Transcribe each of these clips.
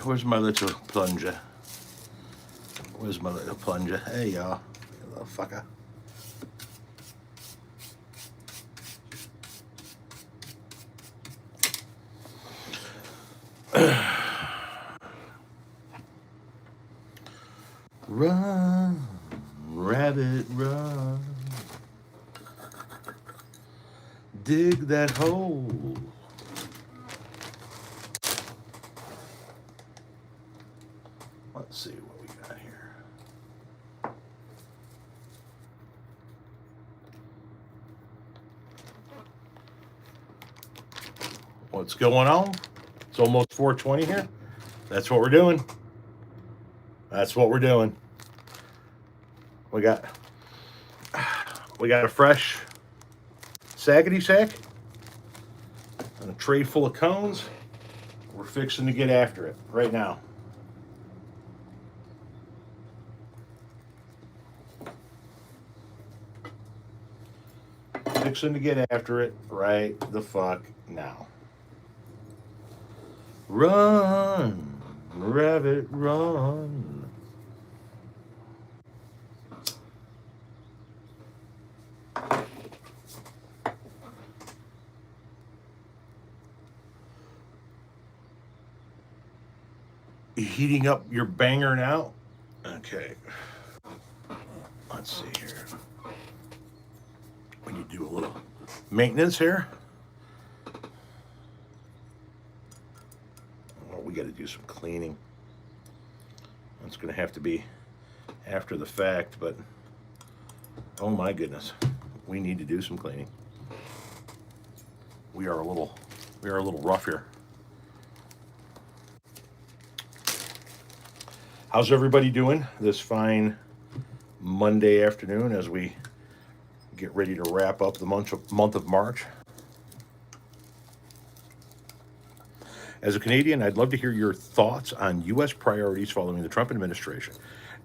Where's my little plunger? Where's my little plunger? Hey, y'all. You little fucker. Run, rabbit, run. Dig that hole. Let's see what we got here. What's going on? It's almost 4:20 here. That's what we're doing. That's what we're doing. We got a fresh saggity sack and a tray full of cones. We're fixing to get after it right now. Fixing to get after it right the fuck now. Run, rabbit, run. Heating up your banger now? Okay. Let's see here. We need to do a little maintenance here. Oh, we got to do some cleaning. It's going to have to be after the fact, but oh my goodness, we need to do some cleaning. We are a little rough here. How's everybody doing this fine Monday afternoon as we get ready to wrap up the month of March? As a Canadian, I'd love to hear your thoughts on U.S. priorities following the Trump administration.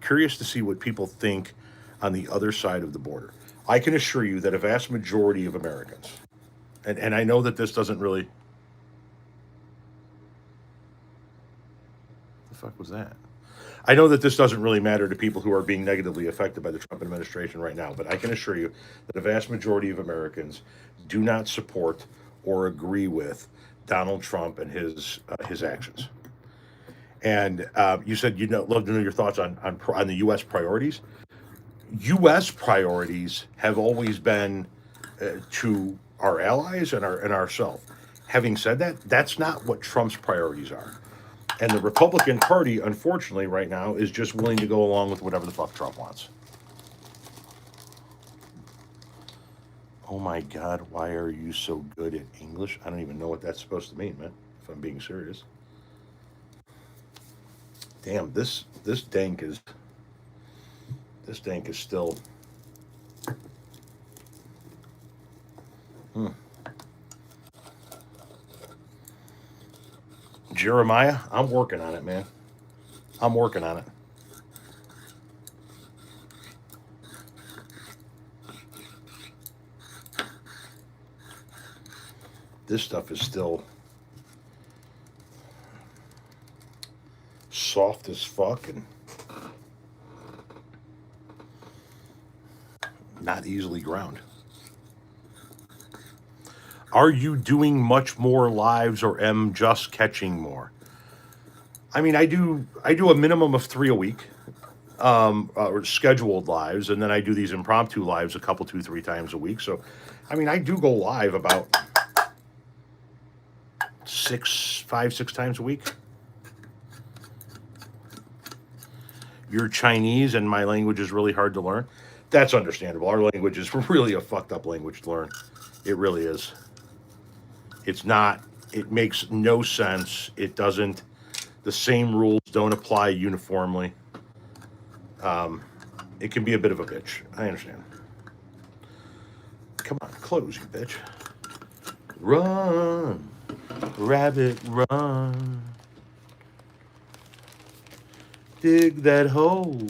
Curious to see what people think on the other side of the border. I can assure you that a vast majority of Americans, and I know that this doesn't really... What the fuck was that? I know that this doesn't really matter to people who are being negatively affected by the Trump administration right now, but I can assure you that a vast majority of Americans do not support or agree with Donald Trump and his actions. And you said you'd love to know your thoughts on the U.S. priorities. U.S. priorities have always been to our allies and ourselves. Having said that, that's not what Trump's priorities are. And the Republican Party, unfortunately, right now, is just willing to go along with whatever the fuck Trump wants. Oh my God, why are you so good at English? I don't even know what that's supposed to mean, man, if I'm being serious. Damn, this dank is still... Jeremiah, I'm working on it, man. I'm working on it. This stuff is still soft as fuck and not easily ground. Are you doing much more lives or am just catching more? I mean, I do a minimum of 3 a week, or scheduled lives, and then I do these impromptu lives a couple, 2-3 times a week. So, I mean, I do go live about 5-6 times a week. You're Chinese and my language is really hard to learn. That's understandable. Our language is really a fucked up language to learn. It really is. It's not, it makes no sense. It doesn't, the same rules don't apply uniformly. It can be a bit of a bitch. I understand. Come on, close, you bitch. Run, rabbit, run. dig that hole.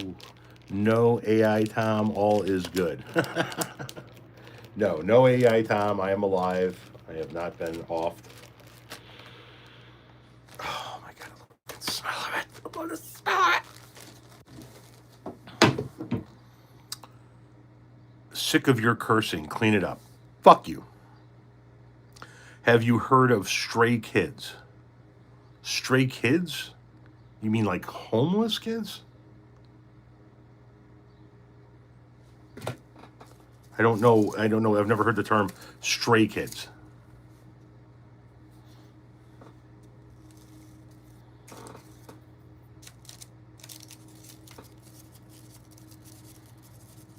No AI Tom, all is good. No AI Tom, I am alive. I have not been offed. Oh my god, I can smell it. I want to smell it. Sick of your cursing. Clean it up. Fuck you. Have you heard of stray kids? Stray kids? You mean like homeless kids? I don't know. I've never heard the term stray kids.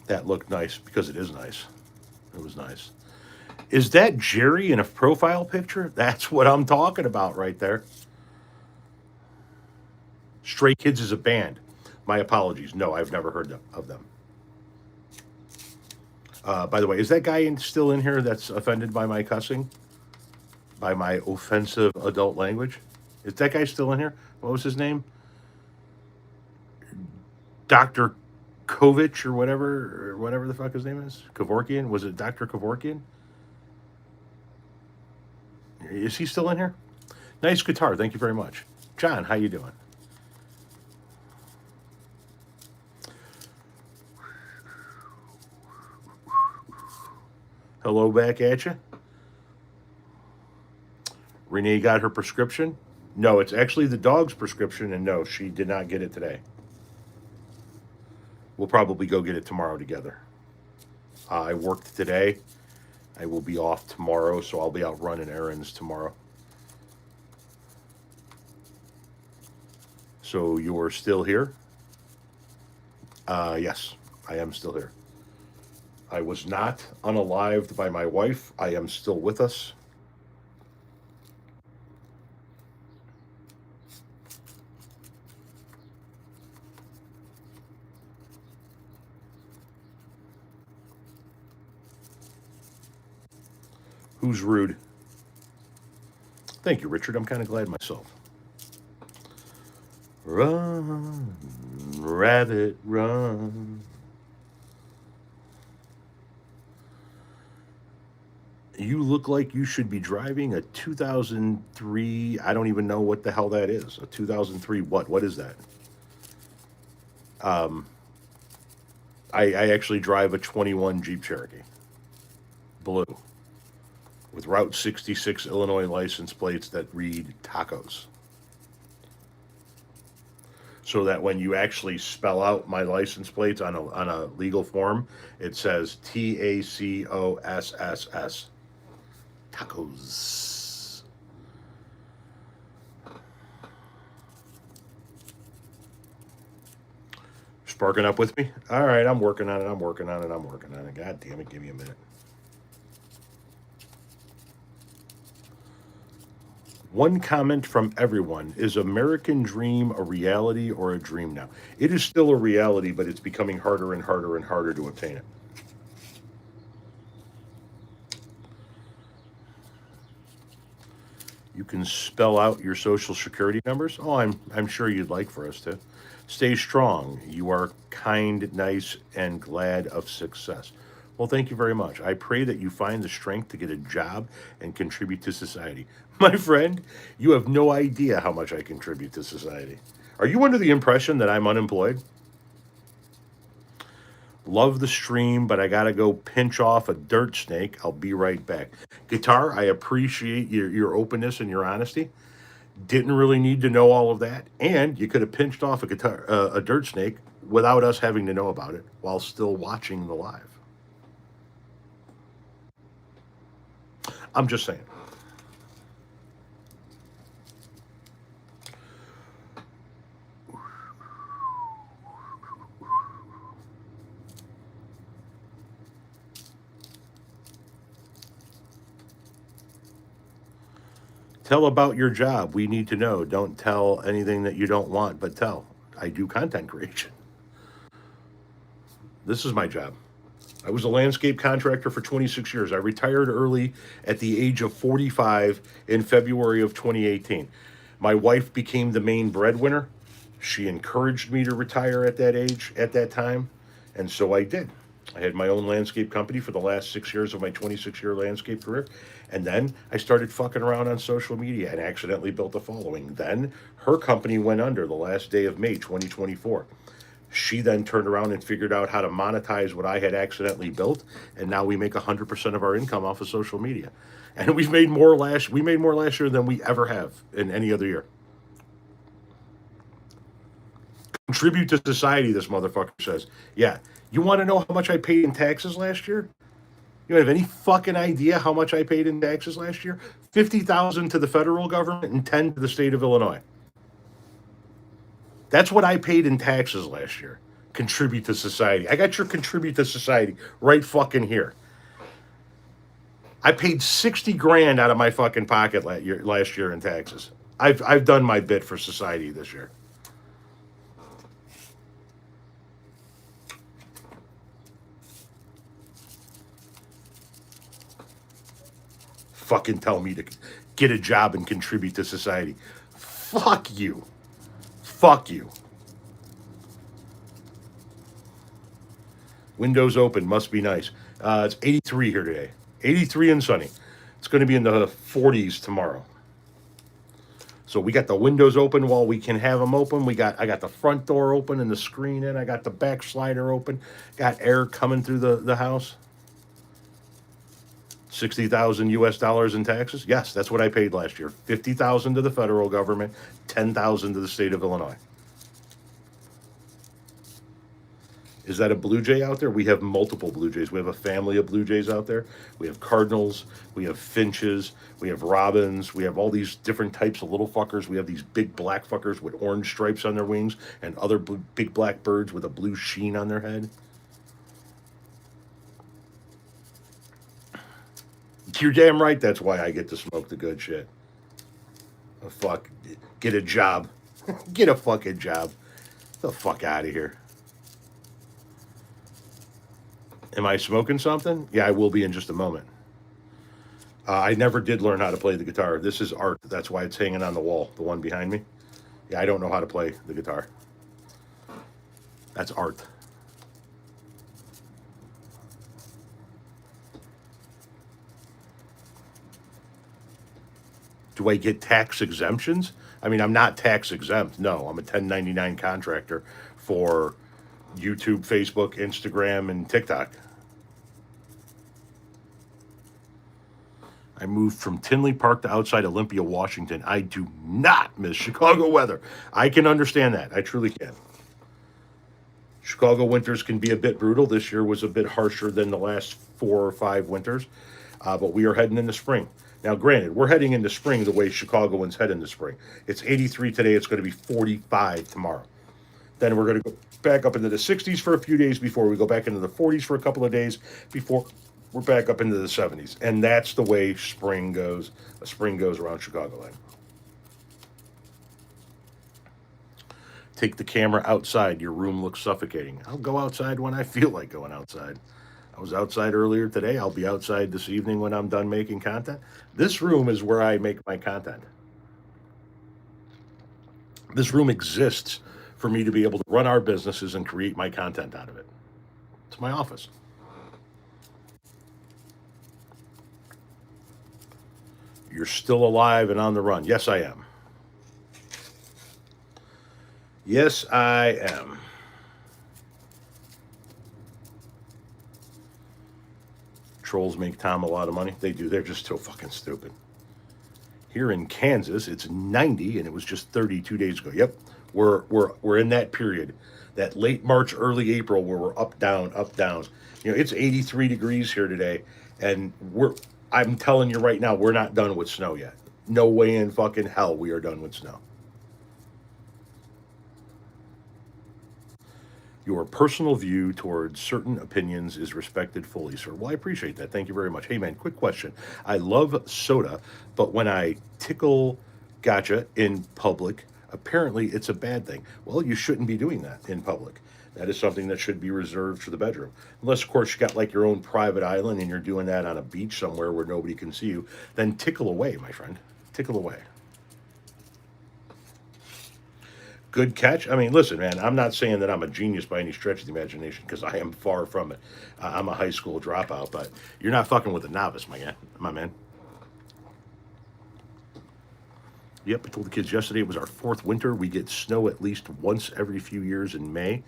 That looked nice because it is nice. It was nice. Is that Jerry in a profile picture? That's what I'm talking about right there. Stray Kids is a band. My apologies. No, I've never heard of them. By the way, is that guy still in here that's offended by my cussing? By my offensive adult language? Is that guy still in here? What was his name? Dr. Kovich or whatever the fuck his name is? Kevorkian? Was it Dr. Kevorkian? Is he still in here? Nice guitar. Thank you very much. John, how you doing? Hello back at you. Renee got her prescription. No, it's actually the dog's prescription, and no, she did not get it today. We'll probably go get it tomorrow together. I worked today. I will be off tomorrow, so I'll be out running errands tomorrow. So you're still here? Yes, I am still here. I was not unalived by my wife. I am still with us. Who's rude? Thank you, Richard. I'm kind of glad myself. Run, rabbit, run. You look like you should be driving a 2003. I don't even know what the hell that is. A 2003 what? What is that? I actually drive a 21 Jeep Cherokee. Blue. With Route 66 Illinois license plates that read tacos. So that when you actually spell out my license plates on a legal form, it says TACOSSS. Tacos. Sparking up with me? All right, I'm working on it. God damn it, give me a minute. One comment from everyone: is American Dream a reality or a dream now? It is still a reality, but it's becoming harder and harder and harder to obtain it. You can spell out your social security numbers. Oh, I'm sure you'd like for us to. Stay strong. You are kind, nice, and glad of success. Well, thank you very much. I pray that you find the strength to get a job and contribute to society. My friend, you have no idea how much I contribute to society. Are you under the impression that I'm unemployed? Love the stream, but I gotta go pinch off a dirt snake. I'll be right back. Guitar, I appreciate your openness and your honesty. Didn't really need to know all of that, and you could have pinched off a dirt snake without us having to know about it while still watching the live. I'm just saying. Tell about your job. We need to know. Don't tell anything that you don't want, but tell. I do content creation. This is my job. I was a landscape contractor for 26 years. I retired early at the age of 45 in February of 2018. My wife became the main breadwinner. She encouraged me to retire at that age, at that time, and so I did. I had my own landscape company for the last 6 years of my 26-year landscape career. And then I started fucking around on social media and accidentally built a following. Then her company went under the last day of May 2024. She then turned around and figured out how to monetize what I had accidentally built, and now we make 100% of our income off of social media. And we made more last year than we ever have in any other year. Contribute to society, this motherfucker says. Yeah. You want to know how much I paid in taxes last year? You don't have any fucking idea how much I paid in taxes last year? 50,000 to the federal government and 10 to the state of Illinois. That's what I paid in taxes last year. Contribute to society. I got your contribute to society right fucking here. I paid 60 grand out of my fucking pocket last year in taxes. I've done my bit for society this year. Fucking tell me to get a job and contribute to society. Fuck you. Fuck you. Windows open, must be nice. It's 83 here today. 83 and sunny. It's going to be in the 40s tomorrow. So we got the windows open while we can have them open. I got the front door open and the screen in. I got the back slider open. Got air coming through the house. 60,000 US dollars in taxes? Yes, that's what I paid last year. 50,000 to the federal government, 10,000 to the state of Illinois. Is that a blue jay out there? We have multiple blue jays. We have a family of blue jays out there. We have cardinals, we have finches, we have robins, we have all these different types of little fuckers. We have these big black fuckers with orange stripes on their wings and other big black birds with a blue sheen on their head. You're damn right that's why I get to smoke the good shit. Oh, fuck. Get a job. Get a fucking job. Get the fuck out of here. Am I smoking something? Yeah, I will be in just a moment. I never did learn how to play the guitar. This is art. That's why it's hanging on the wall, the one behind me. Yeah, I don't know how to play the guitar. That's art. Do I get tax exemptions? I mean, I'm not tax exempt. No, I'm a 1099 contractor for YouTube, Facebook, Instagram, and TikTok. I moved from Tinley Park to outside Olympia, Washington. I do not miss Chicago weather. I can understand that. I truly can. Chicago winters can be a bit brutal. This year was a bit harsher than the last 4 or 5 winters, but we are heading into spring. Now, granted, we're heading into spring the way Chicagoans head into spring. It's 83 today. It's going to be 45 tomorrow. Then we're going to go back up into the 60s for a few days before we go back into the 40s for a couple of days before we're back up into the 70s. And that's the way spring goes. Spring goes around Chicagoland. Take the camera outside. Your room looks suffocating. I'll go outside when I feel like going outside. I was outside earlier today. I'll be outside this evening when I'm done making content. This room is where I make my content. This room exists for me to be able to run our businesses and create my content out of it. It's my office. You're still alive and on the run. Yes, I am. Yes, I am. Trolls make Tom a lot of money. They do. They're just so fucking stupid. Here in Kansas, it's 90, and it was just 32 days ago. Yep, we're in that period, that late March, early April, where we're up, down, up, down. You know, it's 83 degrees here today, and I'm telling you right now, we're not done with snow yet. No way in fucking hell we are done with snow. Your personal view towards certain opinions is respected fully, sir. Well, I appreciate that. Thank you very much. Hey, man, quick question. I love soda, but when I tickle gotcha in public, apparently it's a bad thing. Well, you shouldn't be doing that in public. That is something that should be reserved for the bedroom. Unless, of course, you got like your own private island and you're doing that on a beach somewhere where nobody can see you, then tickle away, my friend. Tickle away. Good catch. I mean, listen, man, I'm not saying that I'm a genius by any stretch of the imagination because I am far from it. I'm a high school dropout, but you're not fucking with a novice, my man. Yep, I told the kids yesterday it was our fourth winter. We get snow at least once every few years in May.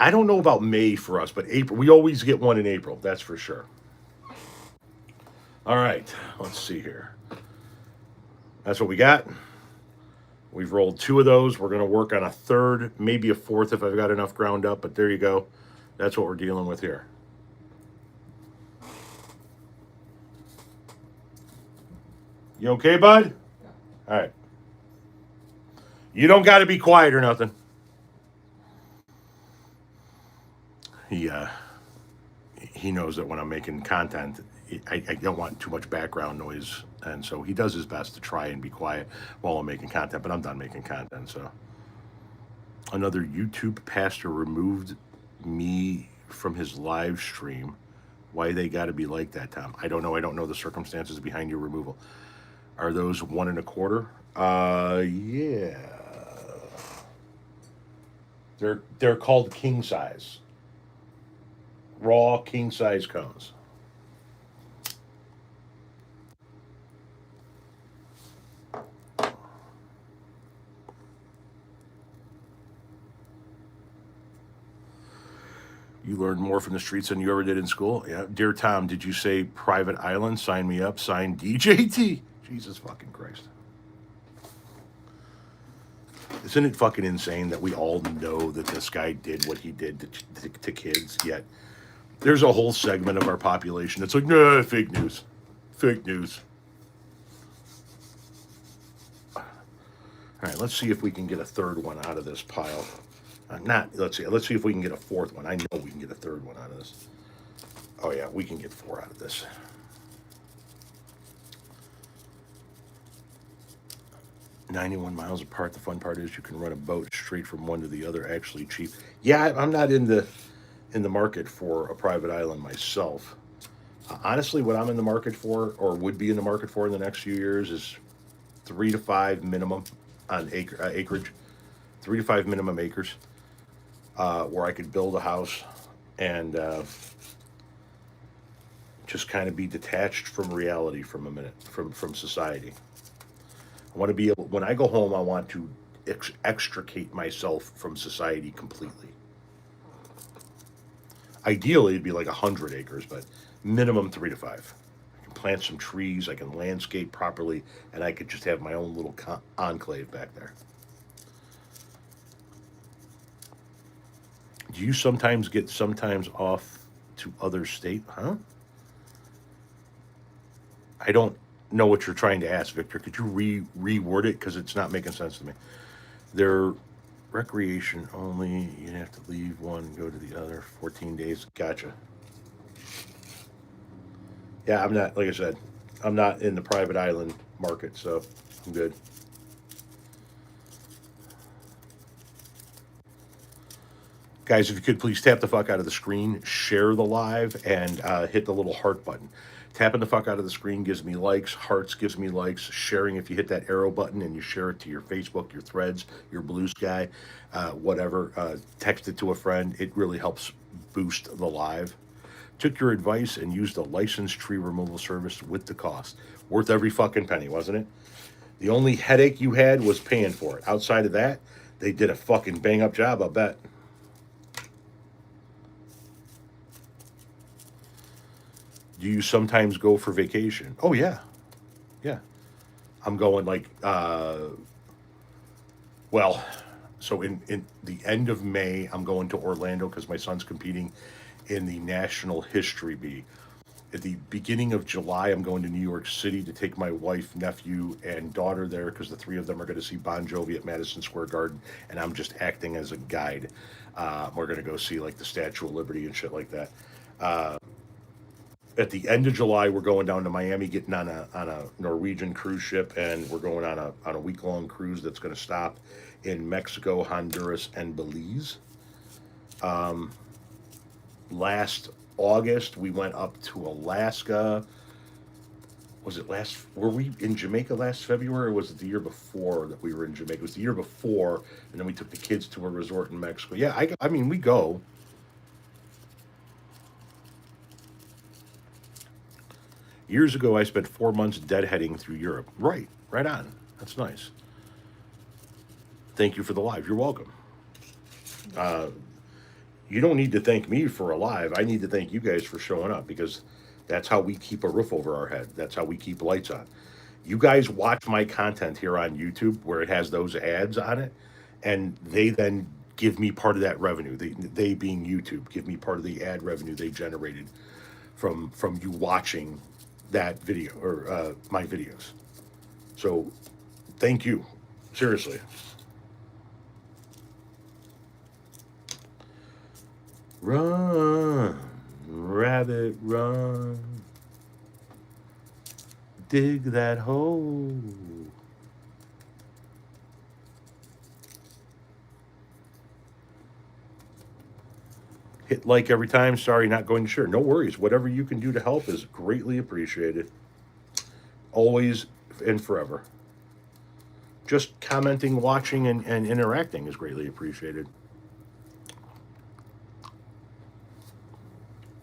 I don't know about May for us, but April, we always get one in April. That's for sure. All right, let's see here. That's what we got. We've rolled two of those. We're going to work on a third, maybe a fourth if I've got enough ground up, but there you go. That's what we're dealing with here. You okay, bud? All right. You don't got to be quiet or nothing. He knows that when I'm making content, I don't want too much background noise, and so he does his best to try and be quiet while I'm making content. But I'm done making content. So another YouTube pastor removed me from his live stream. Why they got to be like that, Tom? I don't know. I don't know the circumstances behind your removal. Are those 1 1/4? Yeah. They're called king size. Raw king size cones. You learned more from the streets than you ever did in school. Yeah. Dear Tom, did you say private island? Sign me up. Sign DJT. Jesus fucking Christ. Isn't it fucking insane that we all know that this guy did what he did to kids, yet there's a whole segment of our population that's like, nah, fake news. Fake news. All right, let's see if we can get a third one out of this pile. Let's see if we can get a fourth one. I know we can get a third one out of this. Oh yeah, we can get 4 out of this. 91 miles apart. The fun part is you can run a boat straight from one to the other, actually cheap. Yeah, I'm not in the market for a private island myself. Honestly, what I'm in the market for, or would be in the market for in the next few years, is 3 to 5 minimum on acreage. 3 to 5 minimum acres, where I could build a house and just kind of be detached from reality from a minute, from society. I want to be able, when I go home, I want to extricate myself from society completely. Ideally, it'd be like 100 acres, but minimum 3 to 5. I can plant some trees, I can landscape properly, and I could just have my own little enclave back there. Do you sometimes get off to other state? Huh? I don't know what you're trying to ask, Victor. Could you reword it? Because it's not making sense to me. They're recreation only. You have to leave one and go to the other. 14 days. Gotcha. Yeah, I'm not, like I said, I'm not in the private island market, so I'm good. Guys, if you could please tap the fuck out of the screen, share the live, and hit the little heart button. Tapping the fuck out of the screen gives me likes, hearts gives me likes, sharing if you hit that arrow button and you share it to your Facebook, your Threads, your Bluesky, whatever, text it to a friend. It really helps boost the live. Took your advice and used a licensed tree removal service with the cost. Worth every fucking penny, wasn't it? The only headache you had was paying for it. Outside of that, they did a fucking bang up job, I bet. Do you sometimes go for vacation? Oh yeah, yeah. I'm going like well, so in the end of May, I'm going to Orlando because my son's competing in the National History Bee. At the beginning of July, I'm going to New York City to take my wife, nephew, and daughter there because the three of them are going to see Bon Jovi at Madison Square Garden, and I'm just acting as a guide. We're going to go see like the Statue of Liberty and shit like that. At the end of July, we're going down to Miami, getting on a Norwegian cruise ship, and we're going on a week long cruise that's going to stop in Mexico, Honduras, and Belize. Last August, we went up to Alaska. was it were we in Jamaica last February, or was it the year before that we were in Jamaica? It was the year before, and then we took the kids to a resort in Mexico. Yeah, I mean, we go. Years ago, I spent 4 months deadheading through Europe. Right on. That's nice. Thank you for the live. You're welcome. You don't need to thank me for a live. I need to thank you guys for showing up because that's how we keep a roof over our head. That's how we keep lights on. You guys watch my content here on YouTube where it has those ads on it, and they then give me part of that revenue. They being YouTube, give me part of the ad revenue they generated from you watching that video or my videos. So, thank you, seriously. Run, rabbit, run. Dig that hole. Hit like every time. Sorry, not going to share. No worries. Whatever you can do to help is greatly appreciated. Always and forever. Just commenting, watching, and interacting is greatly appreciated.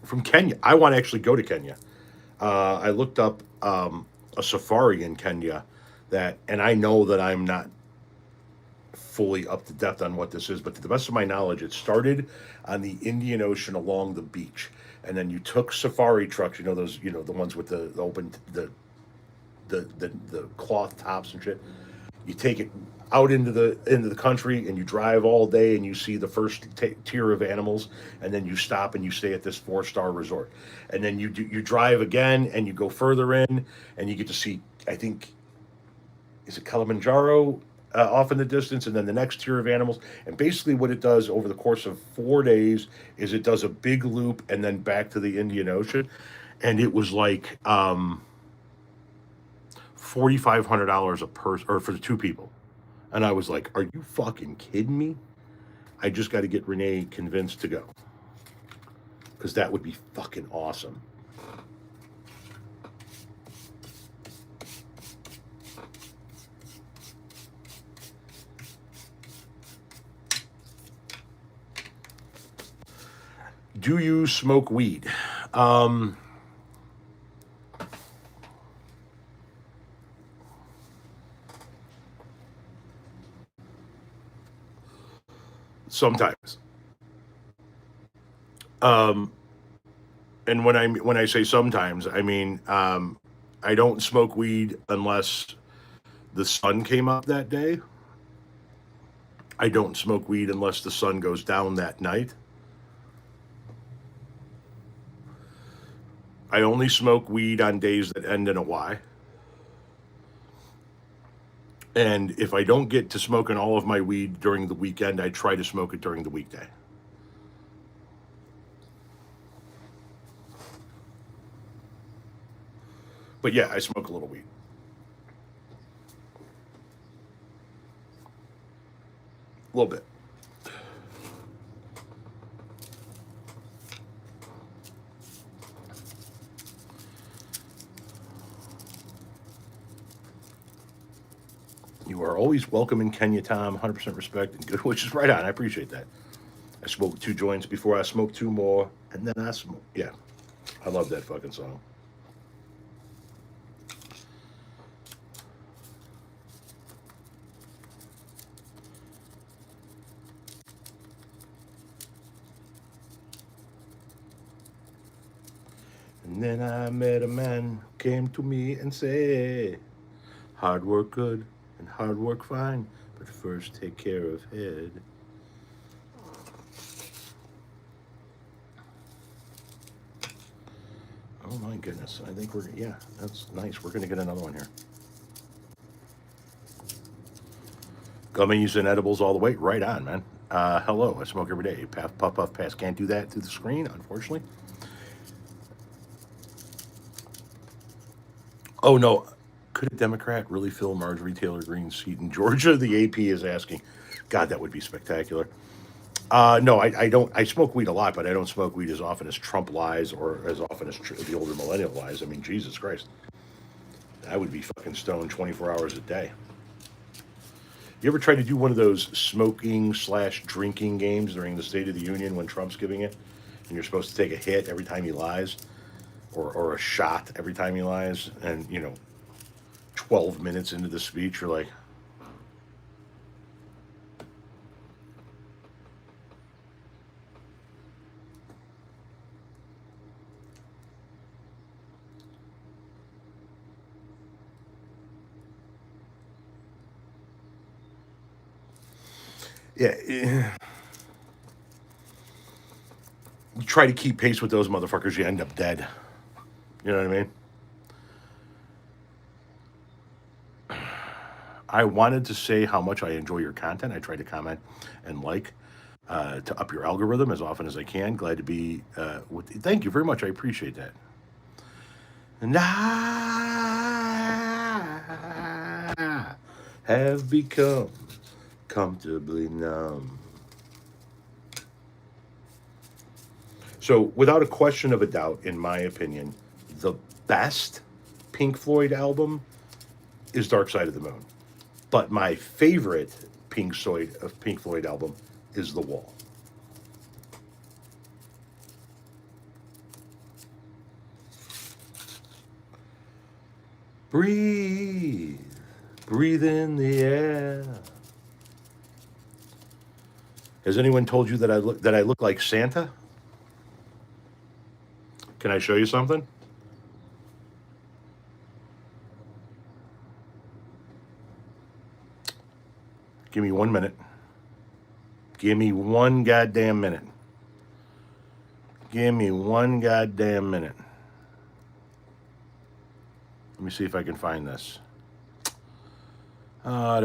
From Kenya. I want to actually go to Kenya. I looked up a safari in Kenya and I know that I'm not fully up to depth on what this is, but to the best of my knowledge, it started on the Indian Ocean along the beach, and then you took safari trucks. You know those, the ones with the open the cloth tops and shit. You take it out into the country and you drive all day and you see the first tier of animals, and then you stop and you stay at this 4-star resort, and then you drive again and you go further in and you get to see, I think, is it Kilimanjaro off in the distance, and then the next tier of animals. And basically what it does over the course of 4 days is it does a big loop and then back to the Indian Ocean. And it was like $4,500 a person, or for the two people. And I was like, are you fucking kidding me? I just got to get Renee convinced to go, because that would be fucking awesome. Do you smoke weed? Sometimes. And when I say sometimes, I mean I don't smoke weed unless the sun came up that day. I don't smoke weed unless the sun goes down that night. I only smoke weed on days that end in a Y. And if I don't get to smoking all of my weed during the weekend, I try to smoke it during the weekday. But yeah, I smoke a little weed. A little bit. You are always welcome in Kenya, Tom. 100% respect and good, which is right on. I appreciate that. I smoked 2 joints before I smoked 2 more, and then I smoke. Yeah, I love that fucking song. And then I met a man who came to me and said, hard work good and hard work fine, but first take care of head. Oh my goodness. I think yeah, that's nice. We're going to get another one here. Gummies and edibles all the way. Right on, man. Hello. I smoke every day. Puff, puff, puff, pass. Can't do that through the screen, unfortunately. Oh, no. Could a Democrat really fill Marjorie Taylor Greene's seat in Georgia? The AP is asking. God, that would be spectacular. No, I don't. I smoke weed a lot, but I don't smoke weed as often as Trump lies or as often as the older millennial lies. I mean, Jesus Christ. I would be fucking stoned 24 hours a day. You ever try to do one of those smoking slash drinking games during the State of the Union when Trump's giving it? And you're supposed to take a hit every time he lies, or a shot every time he lies. And, 12 minutes into the speech, you're like, yeah, you try to keep pace with those motherfuckers, you end up dead. You know what I mean? I wanted to say how much I enjoy your content. I try to comment and like to up your algorithm as often as I can. Glad to be with. Thank you very much. I appreciate that. And I have become comfortably numb. So, without a question of a doubt, in my opinion, the best Pink Floyd album is Dark Side of the Moon. But my favorite Pink Floyd album is The Wall. Breathe, breathe in the air. Has anyone told you that I look like Santa? Can I show you something? Give me 1 minute. Give me one goddamn minute. Give me one goddamn minute. Let me see if I can find this. Here,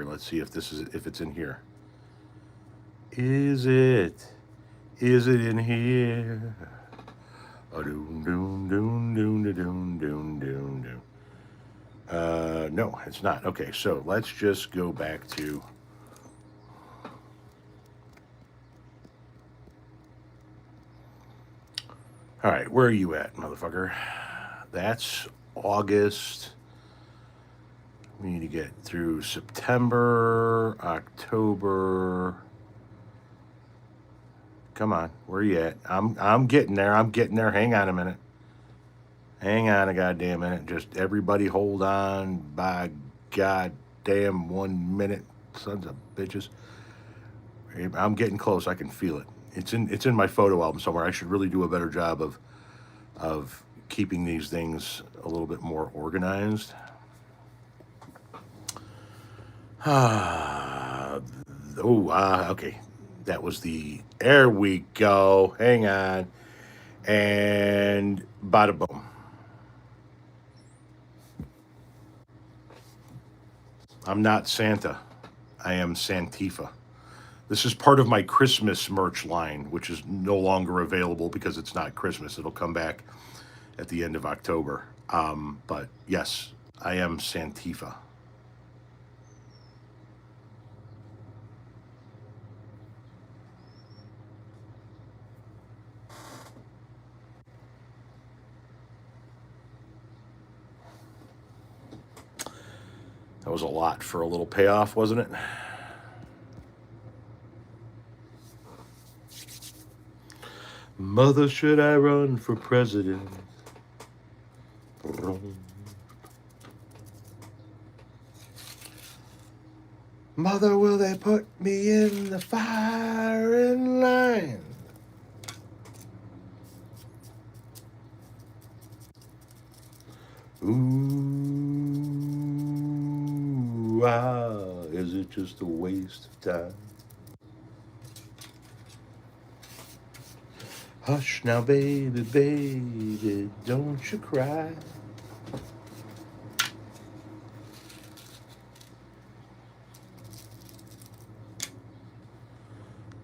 let's see if it's in here. Is it? Is it in here? No, it's not. Okay, so let's just go back to. All right, where are you at, motherfucker? That's August. We need to get through September, October. Come on, where are you at? I'm getting there. I'm getting there. Hang on a minute. Hang on a goddamn minute. Just everybody hold on by goddamn 1 minute, sons of bitches. I'm getting close. I can feel it. It's in my photo album somewhere. I should really do a better job of keeping these things a little bit more organized. Okay. That was there we go. Hang on. And bada boom. I'm not Santa. I am Santifa. This is part of my Christmas merch line, which is no longer available because it's not Christmas. It'll come back at the end of October. But yes, I am Santifa. That was a lot for a little payoff, wasn't it? Mother, should I run for president? Mother, will they put me in the firing line? Ooh, is it just a waste of time? Hush now, baby, baby, don't you cry.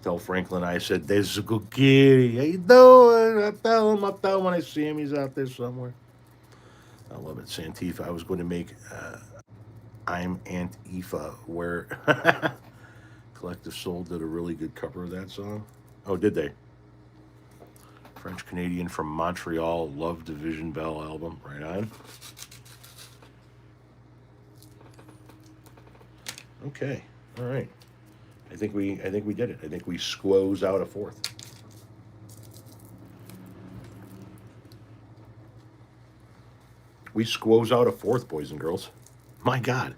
Tell Franklin I said, there's a good kitty. How you doing? I tell him when I see him, he's out there somewhere. I love it. Santifa. I was going to make I'm Aunt Aoife, where Collective Soul did a really good cover of that song. Oh, did they? French Canadian from Montreal, Love Division Bell album. Right on. Okay. All right. I think we did it. I think we squoze out a fourth. We squoze out a fourth, boys and girls. My God,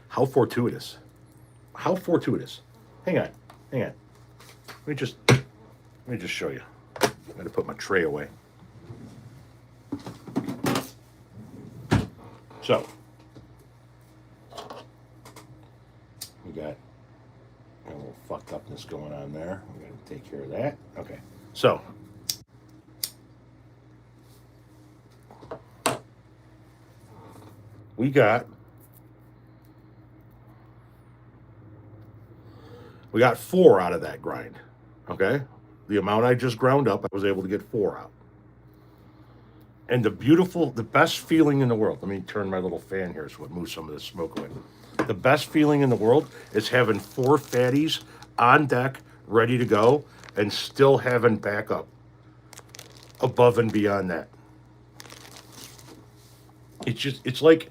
how fortuitous! How fortuitous! Hang on, hang on. Let me just show you. I got to put my tray away. So we got a little fucked upness going on there. We got to take care of that. Okay. So we got four out of that grind. Okay? The amount I just ground up, I was able to get four out. And the best feeling in the world, let me turn my little fan here so it moves some of the smoke away. The best feeling in the world is having four fatties on deck, ready to go, and still having backup above and beyond that. It's like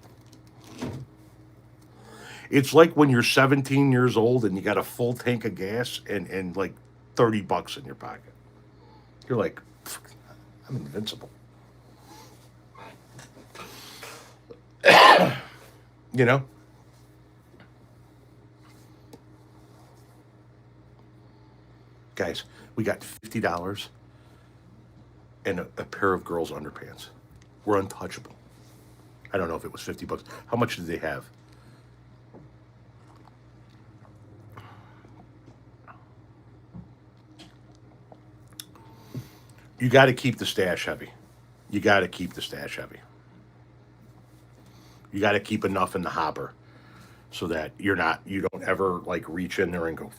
when you're 17 years old and you got a full tank of gas and like $30 in your pocket. You're like, I'm invincible. You know? Guys, we got $50 and a pair of girls' underpants. We're untouchable. I don't know if it was $50. How much did they have? You got to keep the stash heavy. You got to keep the stash heavy. You got to keep enough in the hopper so that you don't ever like reach in there and go,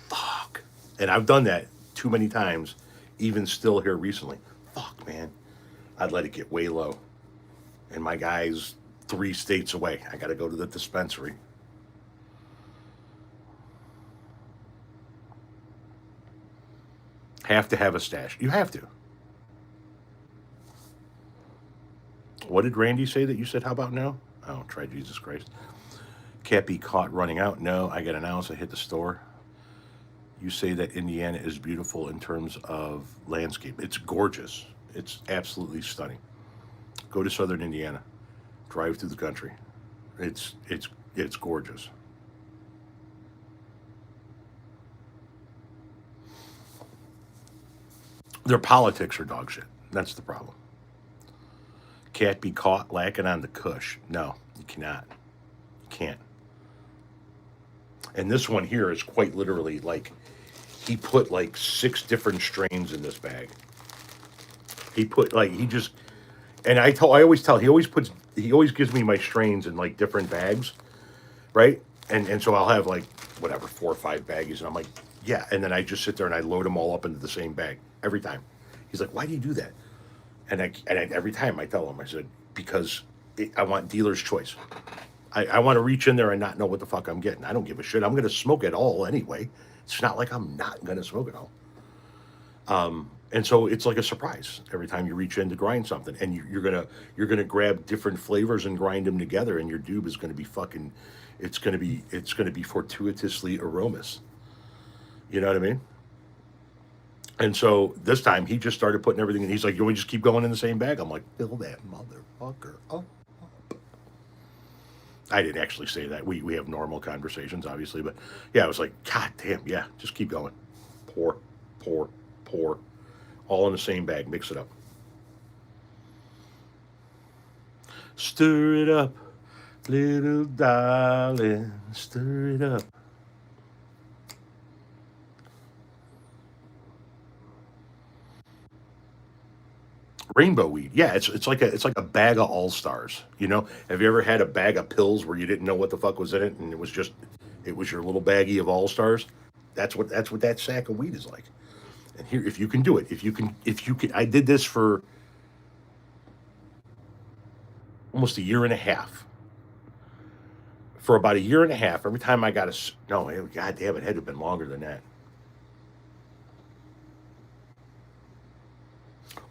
fuck. And I've done that too many times, even still here recently. Fuck, man. I'd let it get way low. And my guy's 3 states away. I got to go to the dispensary. Have to have a stash. You have to. What did Randy say that you said, how about now? Oh, try Jesus Christ. Can't be caught running out. No, I got an ounce. I hit the store. You say that Indiana is beautiful in terms of landscape. It's gorgeous. It's absolutely stunning. Go to southern Indiana. Drive through the country. It's gorgeous. Their politics are dog shit. That's the problem. Can't be caught lacking on the cush. No, you cannot. You can't. And this one here is quite literally like he put like 6 different strains in this bag. He put like he just and I always tell he always gives me my strains in like different bags, right? And so I'll have like whatever 4 or 5 baggies, and I'm like, yeah. And then I just sit there and I load them all up into the same bag every time. He's like, why do you do that? And every time I tell him, I said, because I want dealer's choice. I want to reach in there and not know what the fuck I'm getting. I don't give a shit. I'm going to smoke it all anyway. It's not like I'm not going to smoke it all. And so it's like a surprise every time you reach in to grind something, and you're gonna grab different flavors and grind them together, and your doob is going to be fucking. It's going to be fortuitously aromas. You know what I mean? And so this time he just started putting everything in. He's like, "You want me to just keep going in the same bag?" I'm like, "Fill that motherfucker up." I didn't actually say that. We have normal conversations, obviously, but yeah, I was like, "God damn, yeah, just keep going. Pour, pour, pour, all in the same bag. Mix it up. Stir it up, little darling. Stir it up." Rainbow weed, yeah, it's like a bag of all stars. You know, have you ever had a bag of pills where you didn't know what the fuck was in it, and it was your little baggie of all stars? That's what that sack of weed is like. And here, if you can do it, if you can, I did this for almost a year and a half. For about a year and a half, every time I got no, god damn, it had to have been longer than that.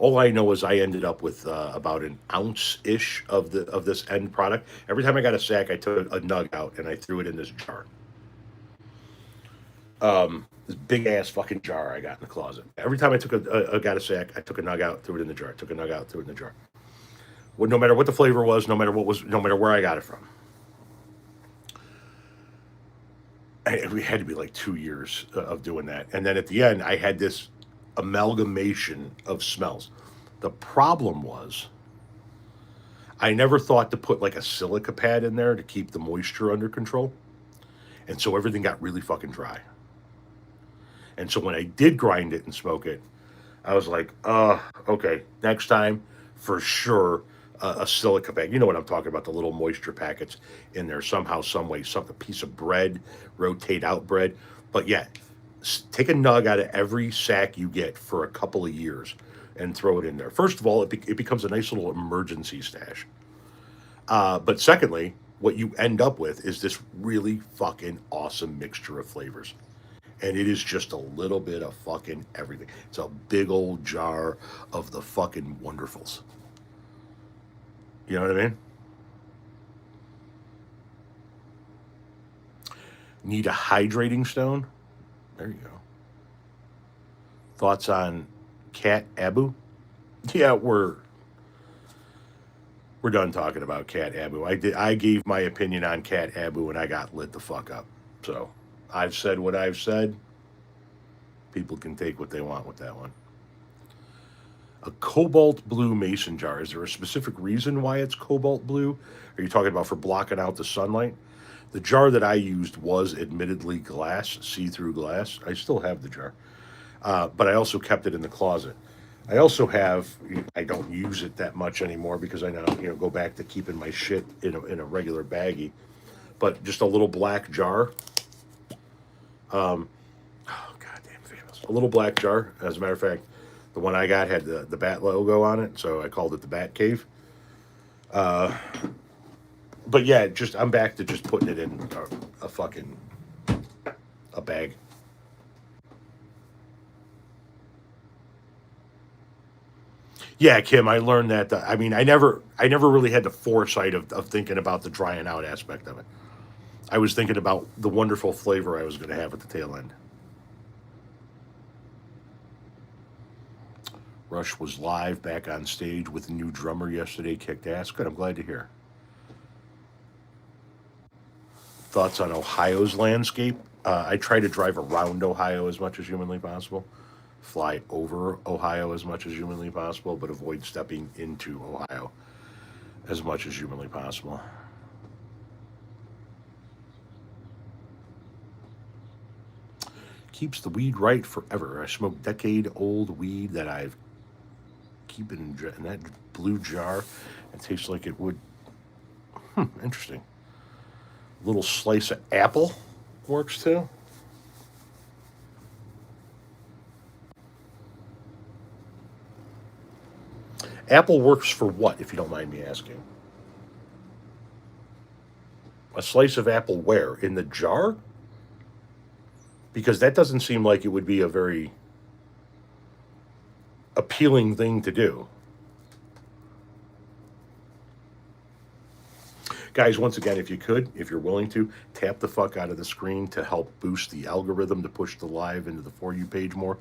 All I know is I ended up with about an ounce ish of this end product. Every time I got a sack, I took a nug out and I threw it in this jar. This big ass fucking jar I got in the closet. Every time I took got a sack, I took a nug out, threw it in the jar. Took a nug out, threw it in the jar. Well, no matter what the flavor was, no matter where I got it from. We had to be like 2 years of doing that. And then at the end, I had this amalgamation of smells. The problem was, I never thought to put like a silica pad in there to keep the moisture under control. And so everything got really fucking dry. And so when I did grind it and smoke it, I was like, okay, next time for sure a silica bag. You know what I'm talking about, the little moisture packets in there somehow, some way, some a piece of bread, rotate out bread. But yeah, take a nug out of every sack you get for a couple of years and throw it in there. First of all, it becomes a nice little emergency stash. But secondly, what you end up with is this really fucking awesome mixture of flavors. And it is just a little bit of fucking everything. It's a big old jar of the fucking wonderfuls. You know what I mean? Need a hydrating stone? There you go. Thoughts on Cat Abu? Yeah, we're done talking about Cat Abu. I gave my opinion on Cat Abu and I got lit the fuck up. So I've said what I've said. People can take what they want with that one. A cobalt blue mason jar. Is there a specific reason why it's cobalt blue? Are you talking about for blocking out the sunlight? The jar that I used was admittedly glass, see-through glass. I still have the jar, but I also kept it in the closet. I also have. I don't use it that much anymore because I now go back to keeping my shit in a regular baggie. But just a little black jar. Oh, goddamn famous. A little black jar. As a matter of fact, the one I got had the bat logo on it, so I called it the Bat Cave. But yeah, just I'm back to just putting it in a fucking a bag. Yeah, Kim, I learned that. I mean, I never really had the foresight of thinking about the drying out aspect of it. I was thinking about the wonderful flavor I was going to have at the tail end. Rush was live back on stage with a new drummer yesterday. Kicked ass. Good. I'm glad to hear. Thoughts on Ohio's landscape? I try to drive around Ohio as much as humanly possible, fly over Ohio as much as humanly possible, but avoid stepping into Ohio as much as humanly possible. Keeps the weed right forever. I smoke decade-old weed that I've keep it in that blue jar. It tastes like it would. Interesting. A little slice of apple works too. Apple works for what, if you don't mind me asking? A slice of apple where? In the jar? Because that doesn't seem like it would be a very appealing thing to do. Guys, once again, if you could, if you're willing to, tap the fuck out of the screen to help boost the algorithm to push the live into the For You page more.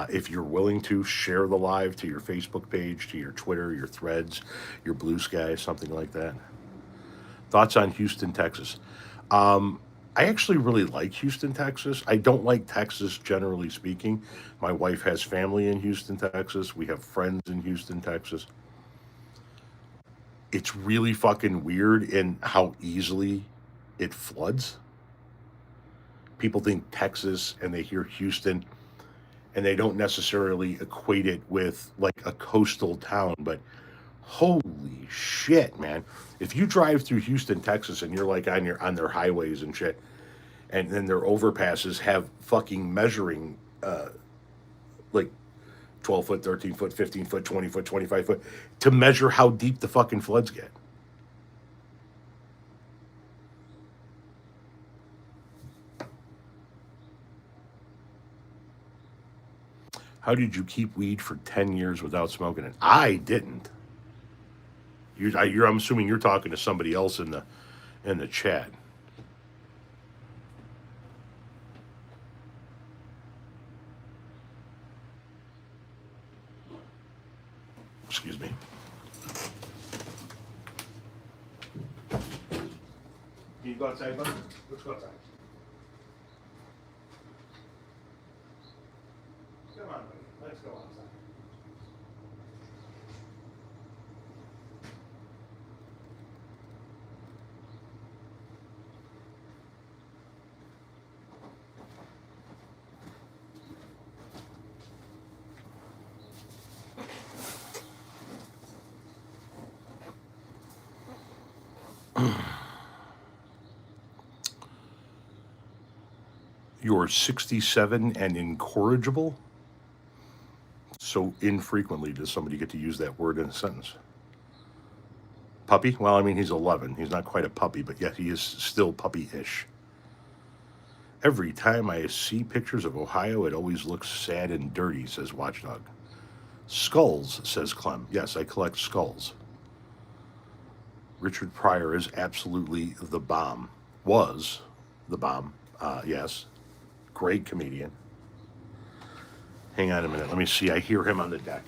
If you're willing to, share the live to your Facebook page, to your Twitter, your Threads, your Bluesky, something like that. Thoughts on Houston, Texas? I actually really like Houston, Texas. I don't like Texas generally speaking. My wife has family in Houston, Texas. We have friends in Houston, Texas. It's really fucking weird in how easily it floods. People think Texas and they hear Houston and they don't necessarily equate it with like a coastal town, but holy shit, man. If you drive through Houston, Texas and you're like on their highways and shit, and then their overpasses have fucking measuring like 12 foot, 13 foot, 15 foot, 20 foot, 25 foot to measure how deep the fucking floods get. How did you keep weed for 10 years without smoking it? I didn't. I'm assuming you're talking to somebody else in the chat. Excuse me. Can you go outside, buddy? Let's go outside. Come on, buddy. Let's go outside. You're 67 and incorrigible? So infrequently does somebody get to use that word in a sentence. Puppy? Well, I mean, he's 11. He's not quite a puppy, but yet he is still puppy-ish. Every time I see pictures of Ohio, it always looks sad and dirty, says Watchdog. Skulls, says Clem. Yes, I collect skulls. Richard Pryor is absolutely the bomb. Was the bomb. Yes. Great comedian. Hang on a minute. Let me see. I hear him on the deck.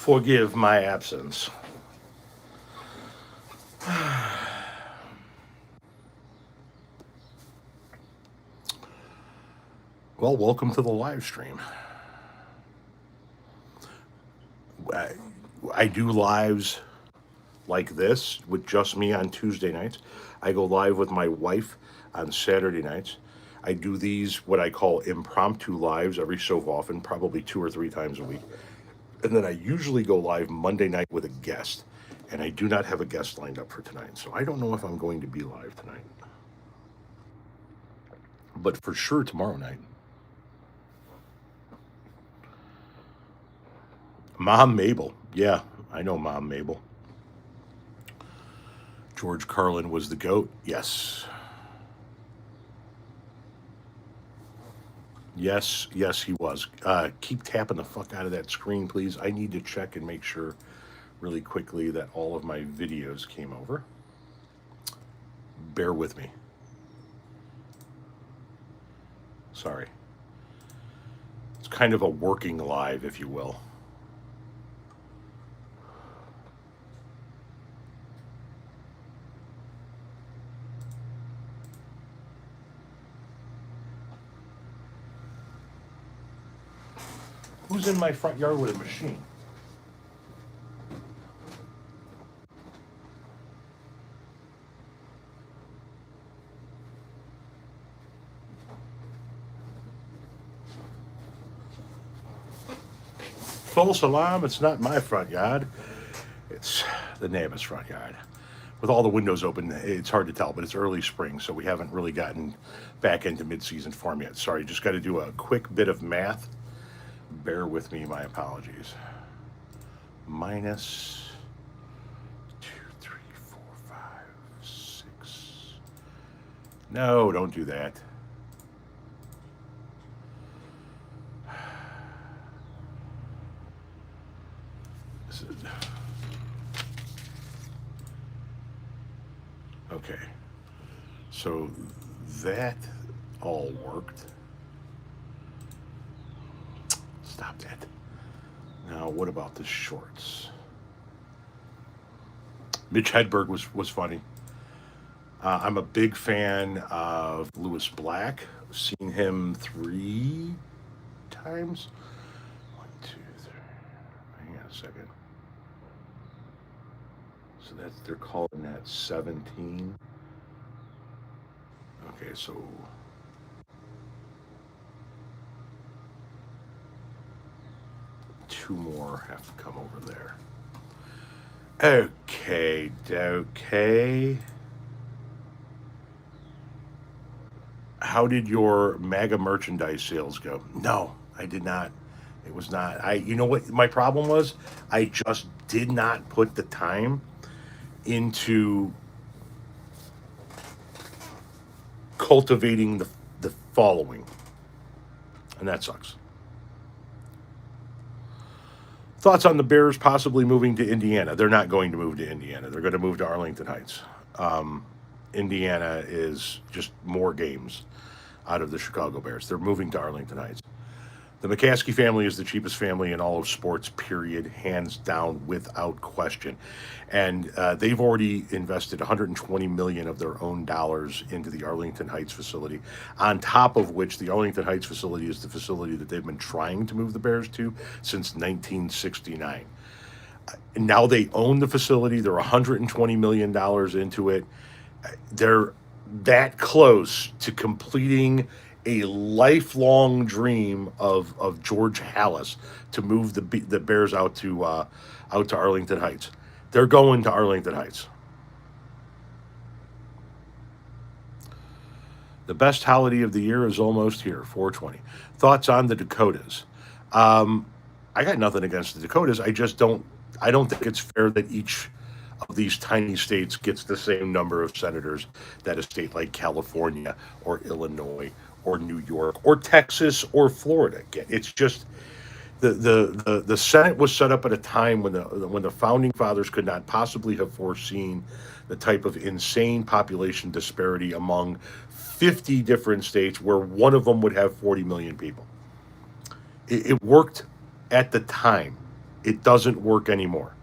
Forgive my absence. Well, welcome to the live stream. I do lives like this with just me on Tuesday nights. I go live with my wife on Saturday nights. I do these, what I call impromptu lives, every so often, probably 2 or 3 times a week. And then I usually go live Monday night with a guest. And I do not have a guest lined up for tonight. So I don't know if I'm going to be live tonight. But for sure tomorrow night. Mom Mabel. Yeah, I know Mom Mabel. George Carlin was the GOAT. Yes. Yes, yes, he was. Keep tapping the fuck out of that screen, please. I need to check and make sure really quickly that all of my videos came over. Bear with me. Sorry. It's kind of a working live, if you will. Who's in my front yard with a machine? False alarm, it's not my front yard. It's the neighbor's front yard. With all the windows open, it's hard to tell, but it's early spring, so we haven't really gotten back into mid-season form yet. Sorry, just got to do a quick bit of math. Bear with me, my apologies. Minus 2, 3, 4, 5, 6. No, don't do that. Okay. So that all worked. Stop that. Now, what about the shorts? Mitch Hedberg was funny. I'm a big fan of Lewis Black. Seen him 3 times. One, two, three. Hang on a second. So that they're calling that 17. Okay, so two more have to come over there. Okay, okay. How did your MAGA merchandise sales go? No, I did not. It was not. You know what my problem was? I just did not put the time into cultivating the following, and that sucks. Thoughts on the Bears possibly moving to Indiana? They're not going to move to Indiana. They're going to move to Arlington Heights. Indiana is just more games out of the Chicago Bears. They're moving to Arlington Heights. The McCaskey family is the cheapest family in all of sports, period, hands down, without question. And they've already invested 120 million of their own dollars into the Arlington Heights facility. On top of which, the Arlington Heights facility is the facility that they've been trying to move the Bears to since 1969. Now they own the facility. They're 120 million dollars into it. They're that close to completing a lifelong dream of George Hallis to move the Bears out to Arlington Heights. They're going to Arlington Heights. The best holiday of the year is almost here, 420. Thoughts on the Dakotas? I got nothing against the Dakotas. I don't think it's fair that each of these tiny states gets the same number of senators that a state like California or Illinois or New York or Texas or Florida get. It's just the Senate was set up at a time when the founding fathers could not possibly have foreseen the type of insane population disparity among 50 different states where one of them would have 40 million people. It worked at the time. It doesn't work anymore.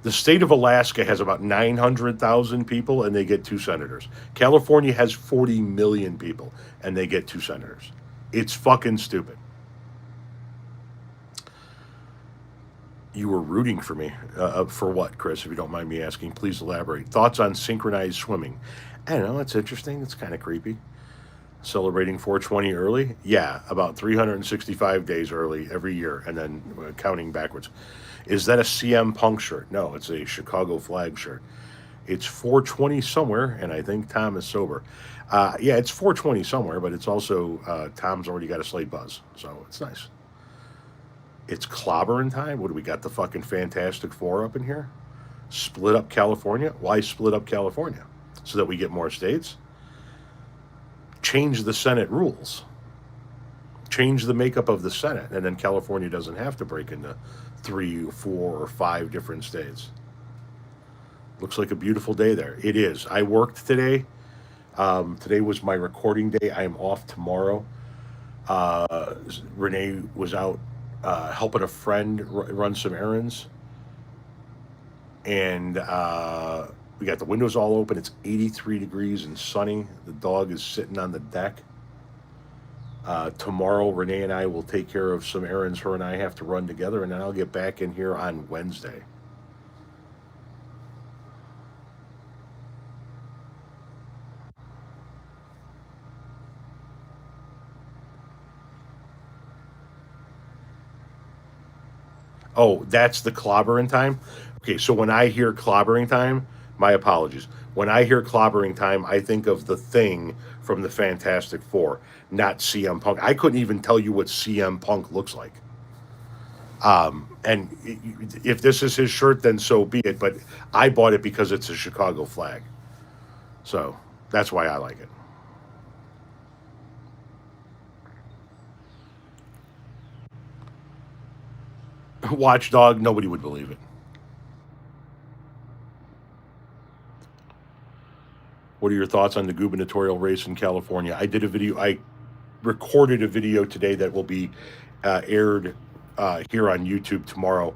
The state of Alaska has about 900,000 people and they get 2 senators. California has 40 million people and they get 2 senators. It's fucking stupid. You were rooting for me. For what, Chris, if you don't mind me asking? Please elaborate. Thoughts on synchronized swimming? I don't know. It's interesting. It's kind of creepy. Celebrating 420 early? Yeah, about 365 days early every year, and then counting backwards. Is that a CM Punk shirt? No, it's a Chicago flag shirt. It's 420 somewhere, and I think Tom is sober. Yeah, it's 420 somewhere, but it's also Tom's already got a slate buzz, so it's nice. It's clobbering time. What do we got? The fucking Fantastic Four up in here? Split up California? Why split up California? So that we get more states? Change the Senate rules. Change the makeup of the Senate, and then California doesn't have to break into 3 or 4 or 5 different states. Looks like a beautiful day there. It is. I worked today. Today was my recording day. I am off tomorrow. Renee was out helping a friend run some errands, and we got the windows all open. It's 83 degrees and sunny. The dog is sitting on the deck. Tomorrow, Renee and I will take care of some errands her and I have to run together, and then I'll get back in here on Wednesday. Oh, that's the clobbering time? Okay, so when I hear clobbering time, my apologies. When I hear clobbering time, I think of the Thing from the Fantastic Four, not CM Punk. I couldn't even tell you what CM Punk looks like. And if this is his shirt, then so be it. But I bought it because it's a Chicago flag. So that's why I like it. watchdog, nobody would believe it. What are your thoughts on the gubernatorial race in California? I did a video. I recorded a video today that will be aired here on YouTube tomorrow,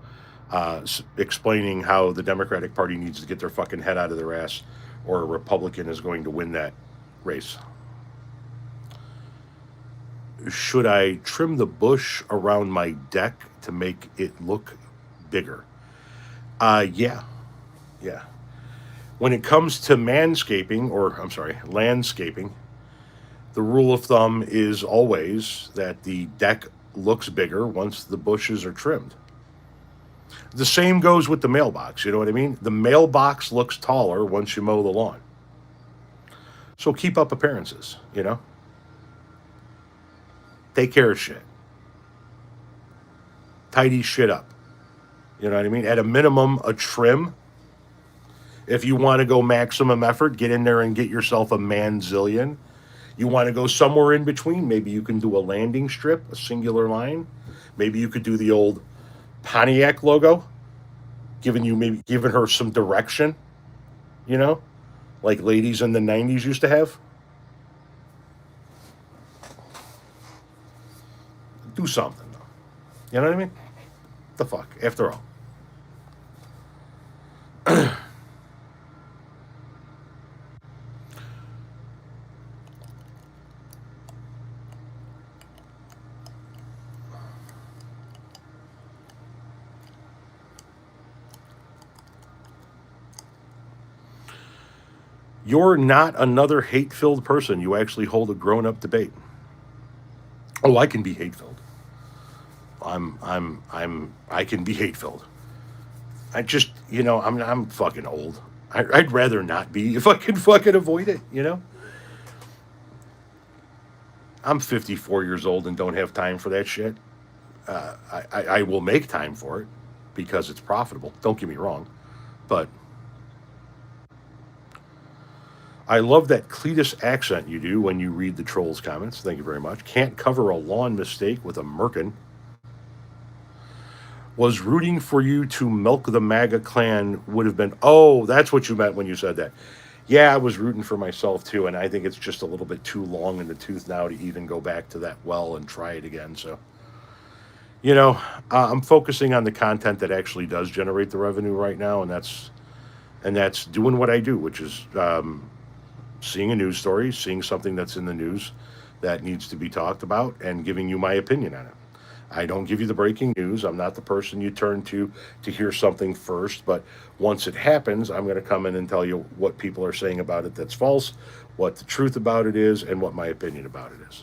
explaining how the Democratic Party needs to get their fucking head out of their ass, or a Republican is going to win that race. Should I trim the bush around my deck to make it look bigger? Yeah, yeah. When it comes to manscaping, or I'm sorry, landscaping, the rule of thumb is always that the deck looks bigger once the bushes are trimmed. The same goes with the mailbox, you know what I mean? The mailbox looks taller once you mow the lawn. So keep up appearances, you know? Take care of shit. Tidy shit up. You know what I mean? At a minimum, a trim. If you want to go maximum effort, get in there and get yourself a manzillion. You want to go somewhere in between, maybe you can do a landing strip, a singular line. Maybe you could do the old Pontiac logo, giving her some direction, you know, like ladies in the 90s used to have. Do something, though. You know what I mean? The fuck, after all. You're not another hate-filled person. You actually hold a grown-up debate. Oh, I can be hate-filled. I can be hate-filled. I just, you know, I'm fucking old. I'd rather not be if I can fucking avoid it, you know? I'm 54 years old and don't have time for that shit. I will make time for it because it's profitable. Don't get me wrong. But I love that Cletus accent you do when you read the trolls' comments. Thank you very much. Can't cover a lawn mistake with a merkin. Was rooting for you to milk the MAGA clan would have been... Oh, that's what you meant when you said that. Yeah, I was rooting for myself too, and I think it's just a little bit too long in the tooth now to even go back to that well and try it again. So, you know, I'm focusing on the content that actually does generate the revenue right now, and that's doing what I do, which is seeing a news story, seeing something that's in the news that needs to be talked about, and giving you my opinion on it. I don't give you the breaking news. I'm not the person you turn to hear something first, but once it happens, I'm going to come in and tell you what people are saying about it that's false, what the truth about it is, and what my opinion about it is.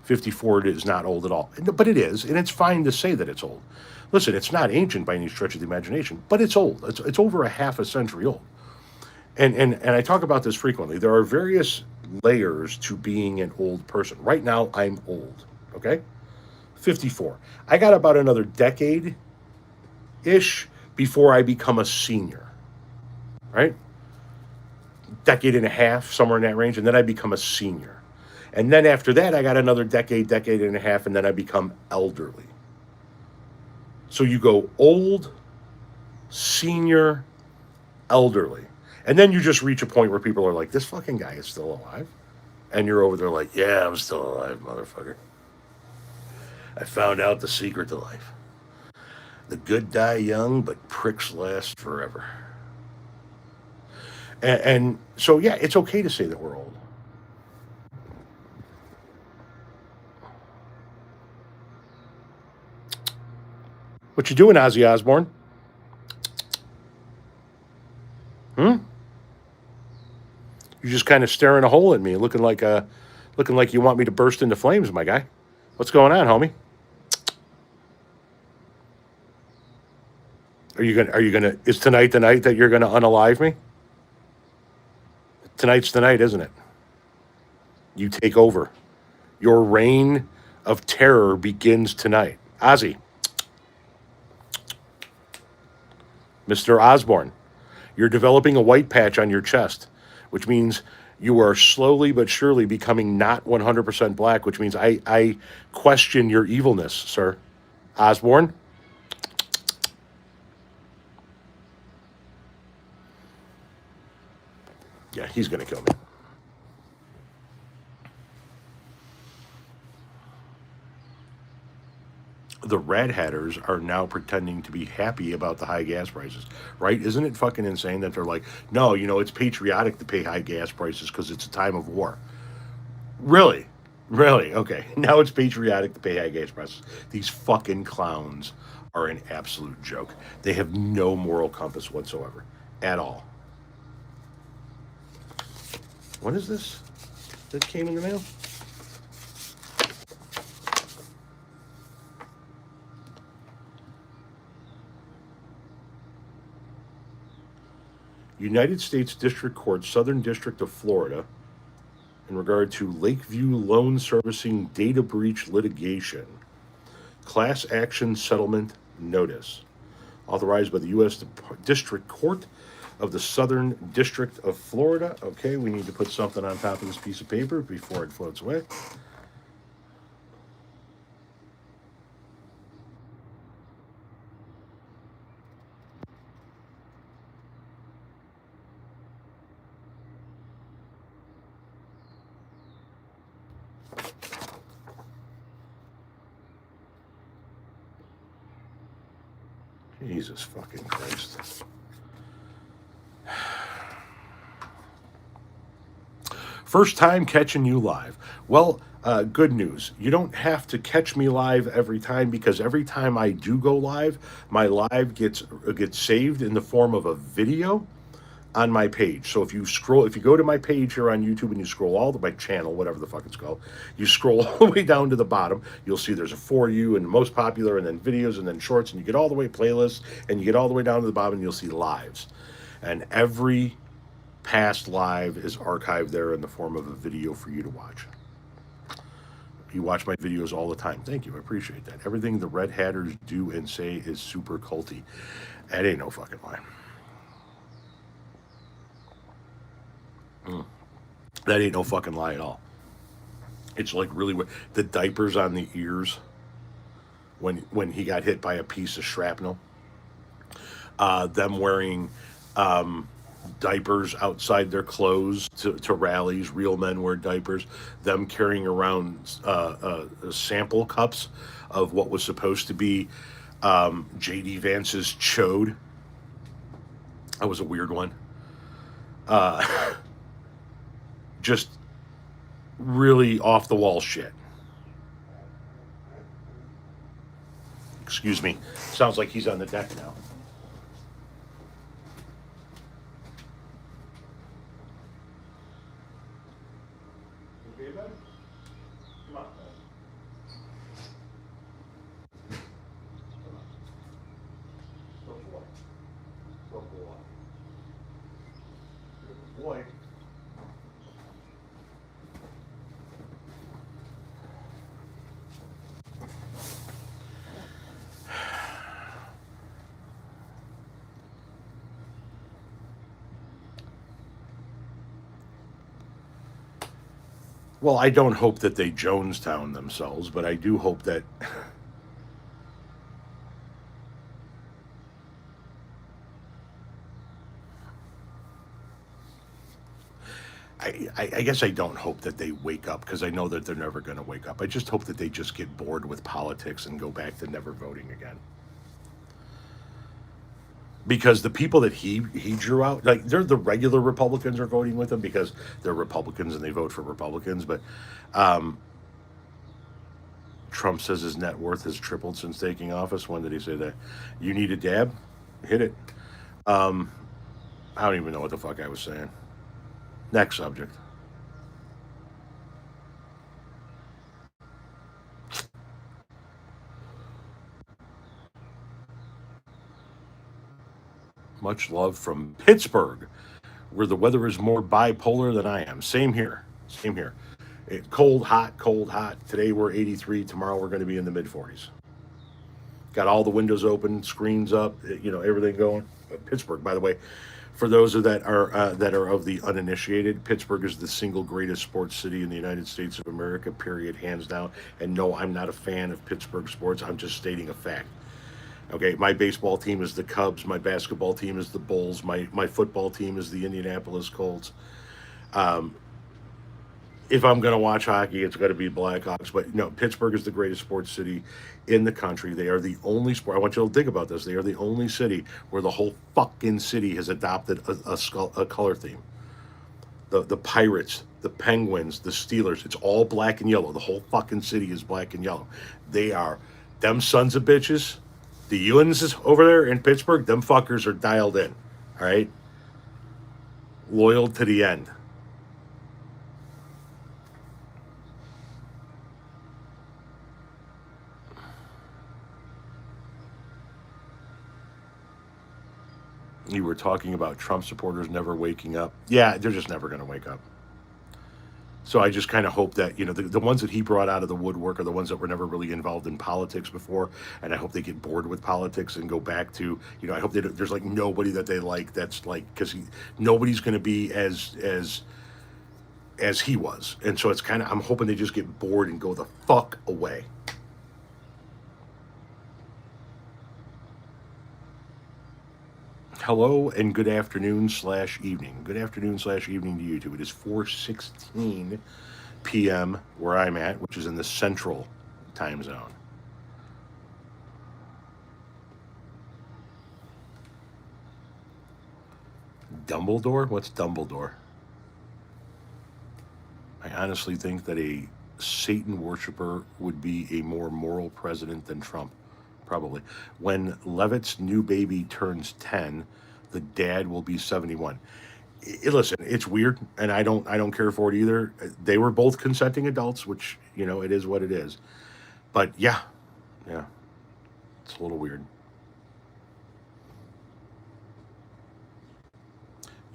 54 is not old at all, but it is, and it's fine to say that it's old. Listen, it's not ancient by any stretch of the imagination, but it's old. It's over a half a century old. And I talk about this frequently. There are various layers to being an old person. Right now, I'm old. Okay? 54. I got about another decade-ish before I become a senior. Right? Decade and a half, somewhere in that range, and then I become a senior. And then after that, I got another decade and a half, and then I become elderly. So you go old, senior, elderly. And then you just reach a point where people are like, this fucking guy is still alive. And you're over there like, yeah, I'm still alive, motherfucker. I found out the secret to life. The good die young, but pricks last forever. And so, yeah, it's okay to say that we're old. What you doing, Ozzy Osbourne? You're just kind of staring a hole at me, looking like you want me to burst into flames, my guy. What's going on, homie? Are you gonna? Is tonight the night that you're gonna unalive me? Tonight's the night, isn't it? You take over. Your reign of terror begins tonight, Ozzy. Mr. Osborne, you're developing a white patch on your chest, which means you are slowly but surely becoming not 100% black, which means I question your evilness, sir. Osborne. Yeah, he's going to kill me. The Red Hatters are now pretending to be happy about the high gas prices, right? Isn't it fucking insane that they're like, no, it's patriotic to pay high gas prices because it's a time of war? Really? Really? Okay. Now it's patriotic to pay high gas prices. These fucking clowns are an absolute joke. They have no moral compass whatsoever at all. What is this that came in the mail? United States District Court, Southern District of Florida, in regard to Lakeview Loan Servicing Data Breach Litigation, Class Action Settlement Notice, authorized by the U.S. District Court of the Southern District of Florida. Okay, we need to put something on top of this piece of paper before it floats away. Jesus fucking Christ. First time catching you live. Well, good news. You don't have to catch me live every time because every time I do go live, my live gets saved in the form of a video on my page. So if you go to my page here on YouTube and you scroll all the my channel, whatever the fuck it's called, you scroll all the way down to the bottom, you'll see there's a for you and most popular and then videos and then shorts and you get all the way playlists and you get all the way down to the bottom and you'll see lives. And every past live is archived there in the form of a video for you to watch. You watch my videos all the time. Thank you. I appreciate that. Everything the Red Hatters do and say is super culty. That ain't no fucking lie. That ain't no fucking lie at all. It's like really the diapers on the ears when he got hit by a piece of shrapnel. Them wearing diapers outside their clothes to rallies. Real men wear diapers. Them carrying around sample cups of what was supposed to be J.D. Vance's chode. That was a weird one. Just really off the wall shit. Excuse me. Sounds like he's on the deck now. Okay, bud? Come on. Come on. Good boy. Good boy. Good boy. Well, I don't hope that they Jonestown themselves, but I do hope that I guess I don't hope that they wake up because I know that they're never going to wake up. I just hope that they just get bored with politics and go back to never voting again. Because the people that he drew out, like they're the regular Republicans are voting with him because they're Republicans and they vote for Republicans. But Trump says his net worth has tripled since taking office. When did he say that? You need a dab? Hit it. I don't even know what the fuck I was saying. Next subject. Much love from Pittsburgh, where the weather is more bipolar than I am. Same here. Same here. Cold, hot, cold, hot. Today we're 83. Tomorrow we're going to be in the mid 40s. Got all the windows open, screens up, everything going. Pittsburgh, by the way, For those that are of the uninitiated, Pittsburgh is the single greatest sports city in the United States of America. Period, hands down. And no, I'm not a fan of Pittsburgh sports. I'm just stating a fact. Okay, my baseball team is the Cubs. My basketball team is the Bulls. My football team is the Indianapolis Colts. If I'm going to watch hockey, it's got to be Blackhawks. But no, Pittsburgh is the greatest sports city in the country. They are the only sport. I want you to think about this. They are the only city where the whole fucking city has adopted a color theme. The Pirates, the Penguins, the Steelers. It's all black and yellow. The whole fucking city is black and yellow. They are them sons of bitches. The Ewans is over there in Pittsburgh. Them fuckers are dialed in. All right, loyal to the end. You were talking about Trump supporters never waking up. Yeah, they're just never going to wake up. So I just kind of hope that, the ones that he brought out of the woodwork are the ones that were never really involved in politics before. And I hope they get bored with politics and go back to, I hope there's like nobody that they like that's like, because nobody's going to be as he was. And so it's kind of, I'm hoping they just get bored and go the fuck away. Hello and good afternoon slash evening. Good afternoon slash evening to you too. It is 4:16 p.m. where I'm at, which is in the central time zone. Dumbledore? What's Dumbledore? I honestly think that a Satan worshiper would be a more moral president than Trump. Probably. When Levitt's new baby turns 10, the dad will be 71. Listen, it's weird, and I don't care for it either. They were both consenting adults, which it is what it is. But yeah, yeah, it's a little weird.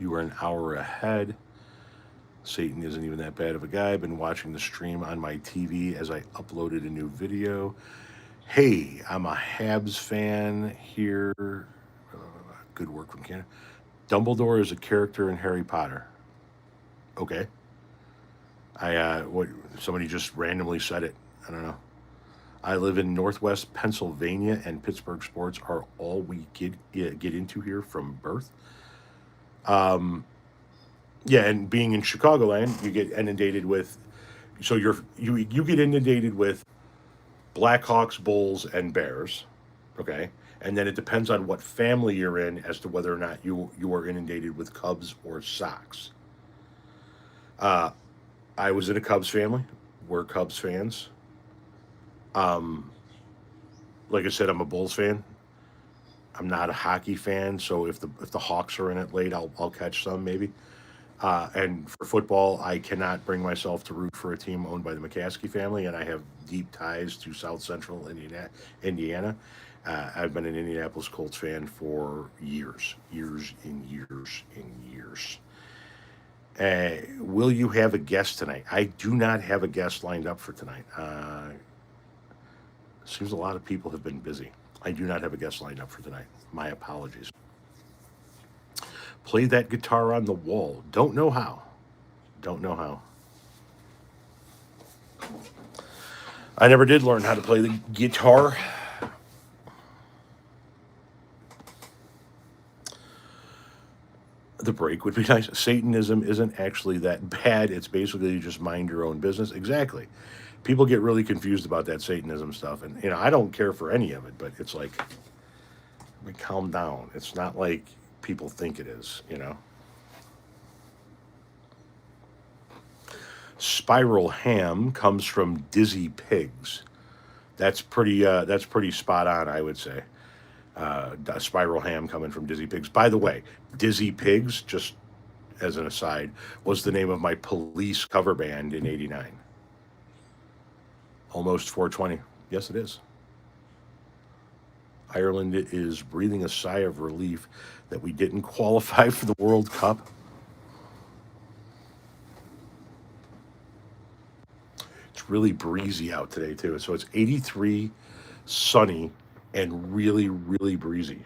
You are an hour ahead. Satan isn't even that bad of a guy. I've been watching the stream on my TV as I uploaded a new video. Hey, I'm a Habs fan here. Good work from Canada. Dumbledore is a character in Harry Potter. Okay. What? Somebody just randomly said it. I don't know. I live in Northwest Pennsylvania, and Pittsburgh sports are all we get into here from birth. Yeah, and being in Chicagoland, you get inundated with. So you get inundated with Blackhawks, Bulls, and Bears. Okay, and then it depends on what family you're in as to whether or not you are inundated with Cubs or Sox. I was in a Cubs family. We're Cubs fans. Like I said, I'm a Bulls fan. I'm not a hockey fan, so if the Hawks are in it late, I'll catch some maybe. And for football, I cannot bring myself to root for a team owned by the McCaskey family, and I have deep ties to South Central Indiana. I've been an Indianapolis Colts fan for years, years and years and years. Will you have a guest tonight? I do not have a guest lined up for tonight. Seems a lot of people have been busy. I do not have a guest lined up for tonight. My apologies. Play that guitar on the wall. Don't know how. Don't know how. I never did learn how to play the guitar. The break would be nice. Satanism isn't actually that bad. It's basically just mind your own business. Exactly. People get really confused about that Satanism stuff. And, I don't care for any of it, but it's like, calm down. It's not like people think it is. Spiral ham comes from Dizzy Pigs. That's pretty spot on, I would say. Spiral ham coming from Dizzy Pigs. By the way, Dizzy Pigs, just as an aside, was the name of my Police cover band in '89. Almost 420. Yes, it is. Ireland is breathing a sigh of relief that we didn't qualify for the World Cup. It's really breezy out today, too. So it's 83, sunny, and really, really breezy.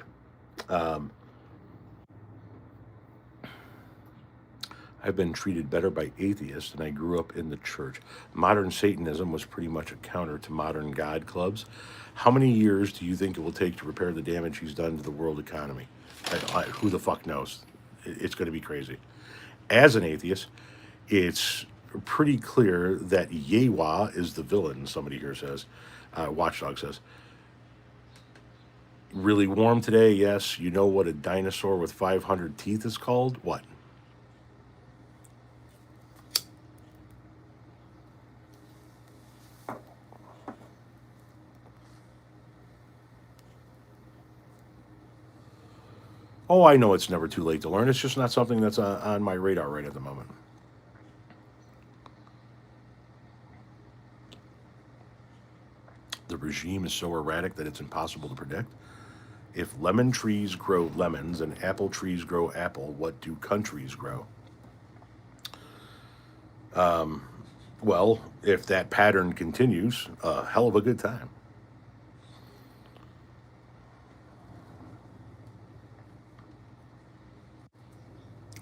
I've been treated better by atheists, and I grew up in the church. Modern Satanism was pretty much a counter to modern God clubs. How many years do you think it will take to repair the damage he's done to the world economy? Who the fuck knows? It's going to be crazy. As an atheist, it's pretty clear that Yewa is the villain, somebody here says. Watchdog says. Really warm today, yes. You know what a dinosaur with 500 teeth is called? What? Oh, I know it's never too late to learn. It's just not something that's on my radar right at the moment. The regime is so erratic that it's impossible to predict. If lemon trees grow lemons and apple trees grow apple, what do countries grow? Well, if that pattern continues, a hell of a good time.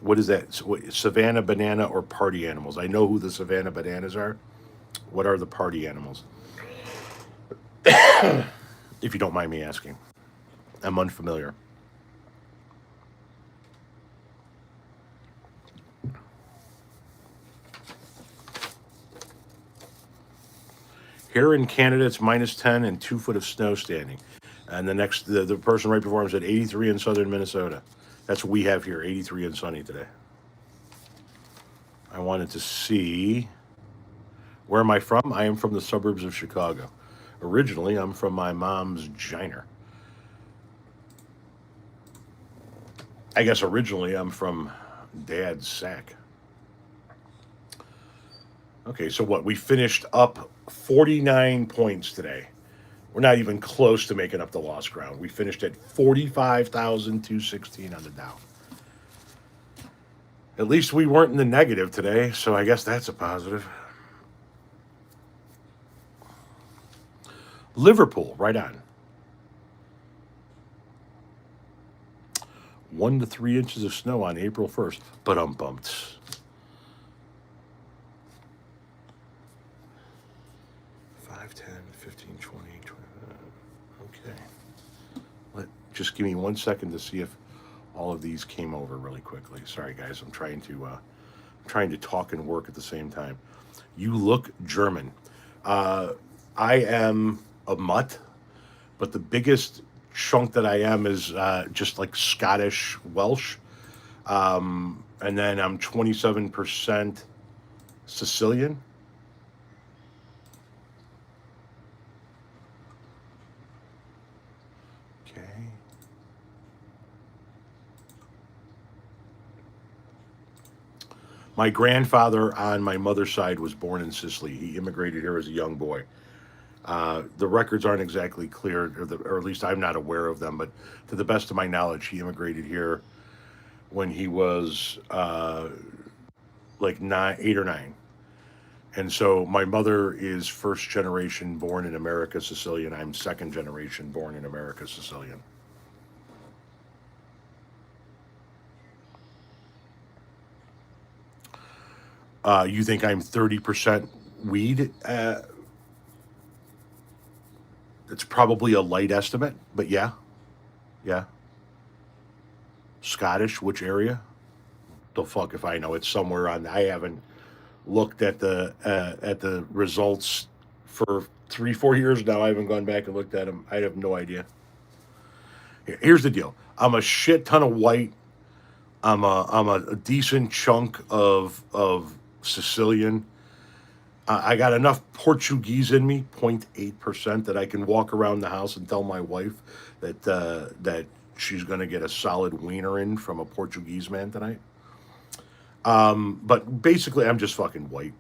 What is that? Savannah banana or party animals? I know who the Savannah bananas are. What are the party animals? If you don't mind me asking, I'm unfamiliar. Here in Canada, it's -10 and 2 foot of snow standing. And the person right before him said 83 in southern Minnesota. That's what we have here, 83 and sunny today. I wanted to see, where am I from? I am from the suburbs of Chicago. Originally, I'm from my mom's Giner. I guess originally I'm from Dad's Sack. Okay, so what? We finished up 49 points today. We're not even close to making up the lost ground. We finished at 45,216 on the Dow. At least we weren't in the negative today, so I guess that's a positive. Liverpool, right on. 1 to 3 inches of snow on April 1st, but bumped. 5, 10, 15, 20, 20. Okay. Just give me 1 second to see if all of these came over really quickly. Sorry, guys. I'm trying to talk and work at the same time. You look German. I am a mutt, but the biggest chunk that I am is just like Scottish Welsh. And then I'm 27% Sicilian. Okay. My grandfather on my mother's side was born in Sicily. He immigrated here as a young boy. The records aren't exactly clear, or at least I'm not aware of them, but to the best of my knowledge, he immigrated here when he was like 8 or 9. And so my mother is first generation born in America, Sicilian. I'm second generation born in America, Sicilian. You think I'm 30% weed? It's probably a light estimate, but yeah, yeah. Scottish, which area? The fuck if I know. It's somewhere on. I haven't looked at the results for 3 4 years now. I haven't gone back and looked at them. I have no idea. Here's the deal. I'm a shit ton of white. I'm a decent chunk of Sicilian. I got enough Portuguese in me, 0.8%, that I can walk around the house and tell my wife that she's going to get a solid wiener in from a Portuguese man tonight. But basically, I'm just fucking white.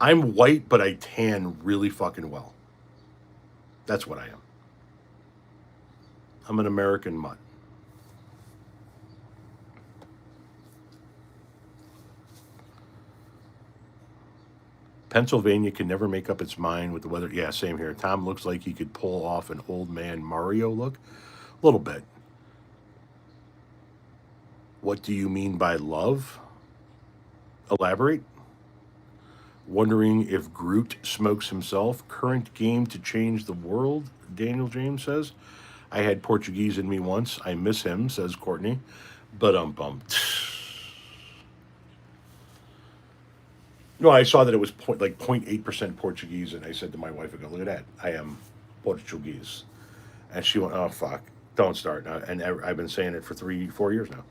I'm white, but I tan really fucking well. That's what I am. I'm an American mutt. Pennsylvania can never make up its mind with the weather. Yeah, same here. Tom looks like he could pull off an old man Mario look. A little bit. What do you mean by love? Elaborate. Wondering if Groot smokes himself. Current game to change the world, Daniel James says. I had Portuguese in me once. I miss him, says Courtney. But no, I saw that it was like 0.8% Portuguese, and I said to my wife, "I go, look at that. I am Portuguese." And she went, "Oh fuck, don't start." And I've been saying it for 3, 4 years now.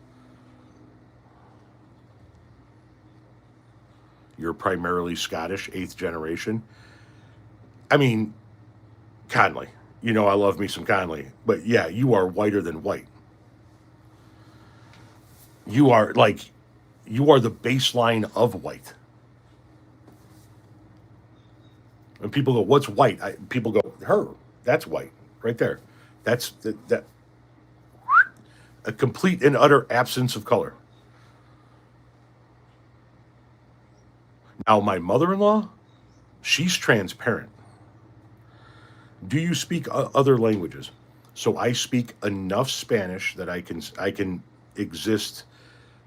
You're primarily Scottish, eighth generation. I mean, Conley. You know, I love me some Conley, but yeah, you are whiter than white. You are like, you are the baseline of white. And people go, "What's white?" People go, "Her. That's white, right there. That's that a complete and utter absence of color." Now, my mother-in-law, she's transparent. Do you speak other languages? So I speak enough Spanish that I can exist.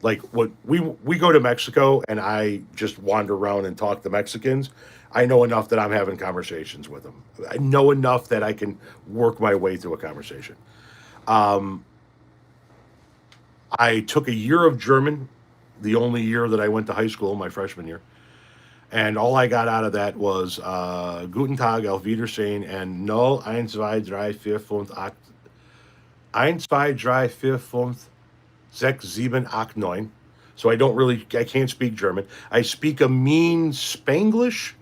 Like, what we go to Mexico and I just wander around and talk to Mexicans. I know enough that I'm having conversations with them. I know enough that I can work my way through a conversation. I took a year of German, the only year that I went to high school, my freshman year. And all I got out of that was Guten Tag, Auf Wiedersehen, and No, 1, 2, 3, 4, 5, 8. 1, 2, 3, 4, 5, 6, 7, 8, 9. So I can't speak German. I speak a mean Spanglish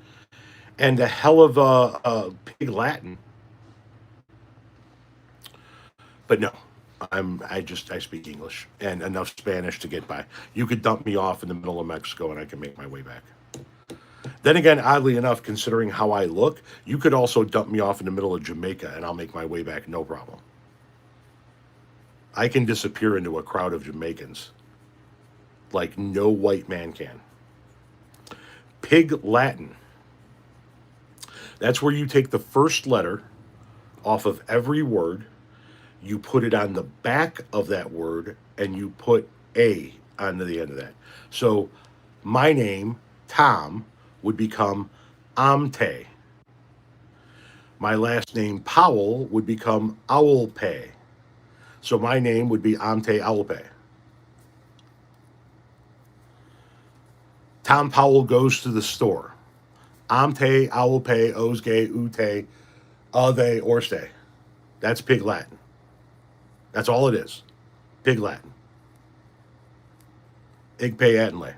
and a hell of a pig Latin. But no, I speak English and enough Spanish to get by. You could dump me off in the middle of Mexico and I can make my way back. Then again, oddly enough, considering how I look, you could also dump me off in the middle of Jamaica and I'll make my way back no problem. I can disappear into a crowd of Jamaicans like no white man can. Pig Latin. That's where you take the first letter off of every word, you put it on the back of that word, and you put A onto the end of that. So my name, Tom, would become Amte. My last name, Powell, would become Owlpay. So my name would be Amte Owlpay. Tom Powell goes to the store. Amte Owlpay Ozge Ute Ave Orste. That's Pig Latin. That's all it is. Pig Latin. Igpay Atenlay.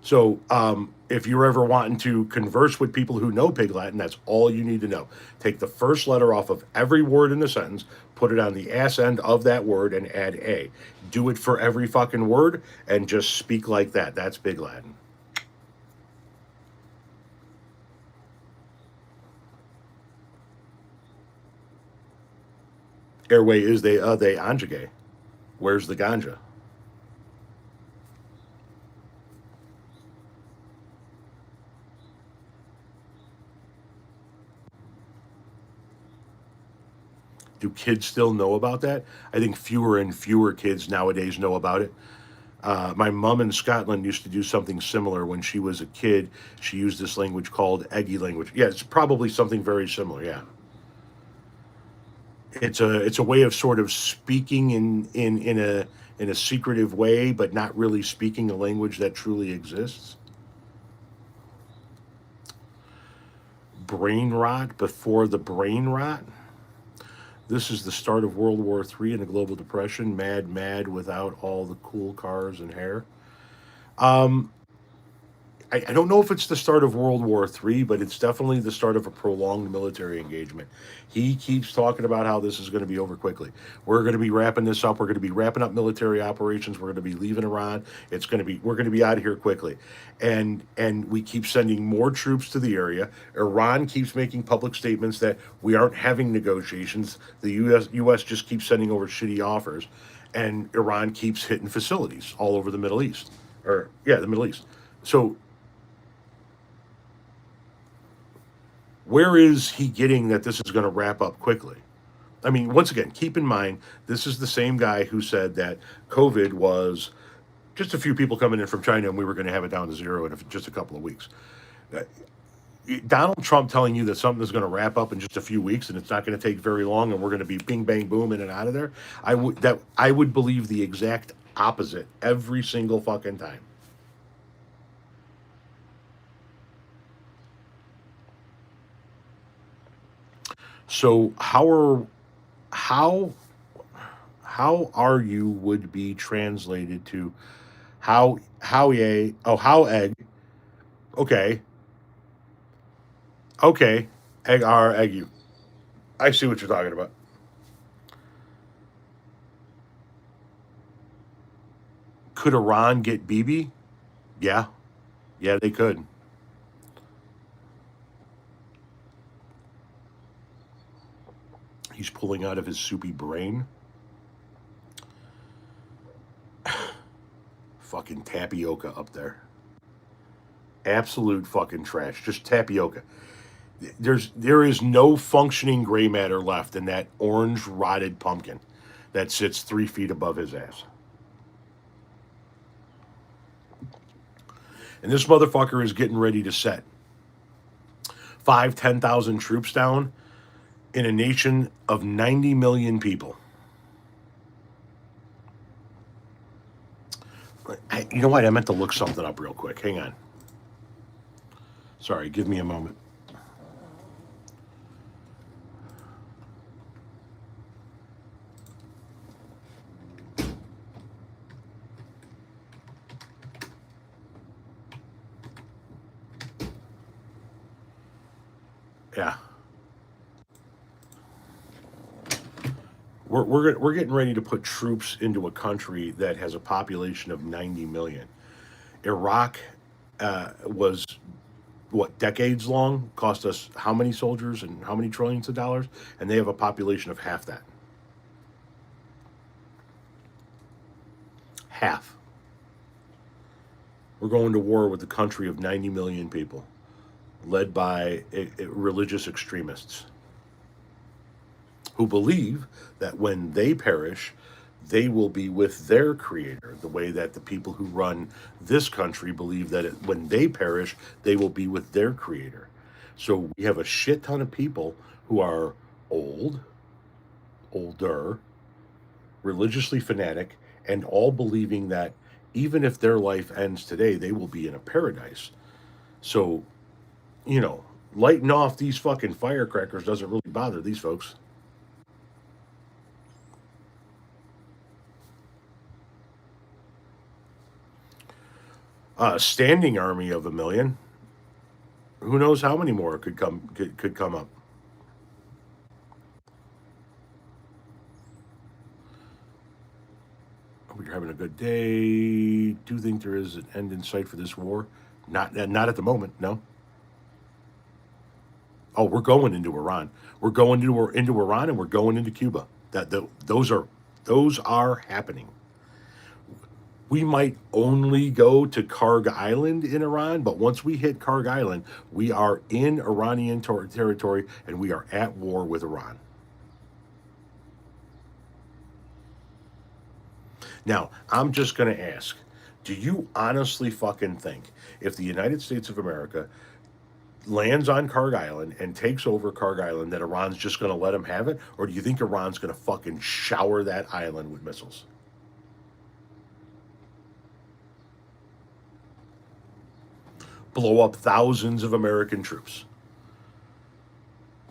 So if you're ever wanting to converse with people who know Pig Latin, that's all you need to know. Take the first letter off of every word in the sentence, put it on the ass end of that word, and add A. Do it for every fucking word and just speak like that. That's Pig Latin. Airway is they anjage. Where's the ganja? Do kids still know about that? I think fewer and fewer kids nowadays know about it. My mom in Scotland used to do something similar when she was a kid. She used this language called Eggy language. Yeah, it's probably something very similar. Yeah, it's a way of sort of speaking in a secretive way, but not really speaking a language that truly exists. Brain rot before the brain rot. This is the start of World War III and the global depression. Mad, mad without all the cool cars and hair. I don't know if it's the start of World War III, but it's definitely the start of a prolonged military engagement. He keeps talking about how this is going to be over quickly. We're going to be wrapping this up. We're going to be wrapping up military operations. We're going to be leaving Iran. We're going to be out of here quickly, and we keep sending more troops to the area. Iran keeps making public statements that we aren't having negotiations. The U.S. just keeps sending over shitty offers, and Iran keeps hitting facilities all over the Middle East, or yeah, the Middle East. So where is he getting that this is going to wrap up quickly? I mean, once again, keep in mind, this is the same guy who said that COVID was just a few people coming in from China, and we were going to have it down to zero in just a couple of weeks. Uh, Donald Trump telling you that something is going to wrap up in just a few weeks and it's not going to take very long and we're going to be bing bang boom in and out of there. I would believe the exact opposite every single fucking time. So how how are you would be translated to how yay how egg okay okay egg are egg you. I see what you're talking about. Could Iran get Bibi? Yeah, yeah, they could. He's pulling out of his soupy brain. Fucking tapioca up there. Absolute fucking trash. Just tapioca. There is no functioning gray matter left in that orange rotted pumpkin that sits 3 feet above his ass. And this motherfucker is getting ready to set 10,000 troops down in a nation of 90 million people. You know what? I meant to look something up real quick. Hang on. Sorry, give me a moment. Yeah. We're getting ready to put troops into a country that has a population of 90 million. Iraq was what decades long, cost us how many soldiers and how many trillions of dollars, and they have a population of half that. Half. We're going to war with a country of 90 million people, led by religious extremists who believe that when they perish, they will be with their creator, the way that the people who run this country believe that when they perish, they will be with their creator. So we have a shit ton of people who are old, older, religiously fanatic, and all believing that even if their life ends today, they will be in a paradise. So, you know, lighting off these fucking firecrackers doesn't really bother these folks. A standing army of a million. Who knows how many more could come up? Hope you're having a good day. Do you think there is an end in sight for this war? Not at the moment. No. Oh, we're going into Iran. We're going into Iran, and we're going into Cuba. Those are happening. We might only go to Karg Island in Iran, but once we hit Karg Island, we are in Iranian territory and we are at war with Iran. Now, I'm just going to ask, do you honestly fucking think if the United States of America lands on Karg Island and takes over Karg Island that Iran's just going to let them have it? Or do you think Iran's going to fucking shower that island with missiles? Blow up thousands of American troops.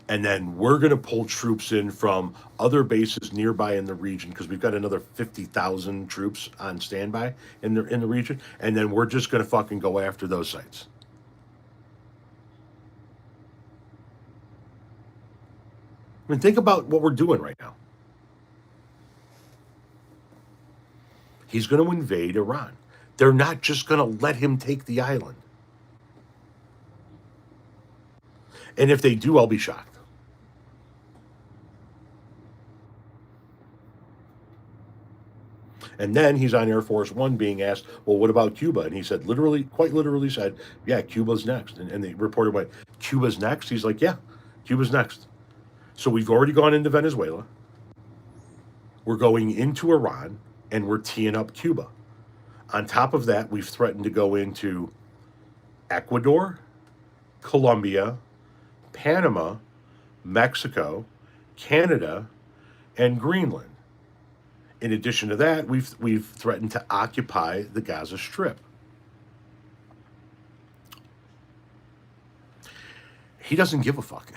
And then we're going to pull troops in from other bases nearby in the region because we've got another 50,000 troops on standby in the region. And then we're just going to fucking go after those sites. I mean, think about what we're doing right now. He's going to invade Iran. They're not just going to let him take the island. And if they do, I'll be shocked. And then he's on Air Force One being asked, well, what about Cuba? And he said, literally, quite literally said, yeah, Cuba's next. And the reporter went, Cuba's next? He's like, yeah, Cuba's next. So we've already gone into Venezuela. We're going into Iran and we're teeing up Cuba. On top of that, we've threatened to go into Ecuador, Colombia, Panama, Mexico, Canada, and Greenland. In addition to that, we've threatened to occupy the Gaza Strip. He doesn't give a fuck.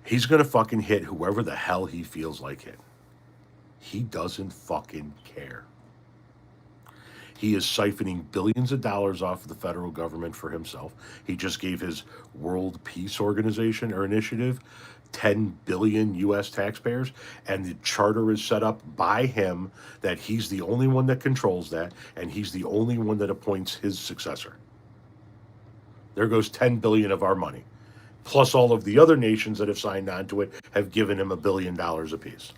He's gonna fucking hit whoever the hell he feels like hitting. He doesn't fucking care. He is siphoning billions of dollars off of the federal government for himself. He just gave his World Peace Organization or initiative 10 billion US taxpayers, and the charter is set up by him that he's the only one that controls that, and he's the only one that appoints his successor. There goes 10 billion of our money. Plus all of the other nations that have signed on to it have given him $1 billion apiece.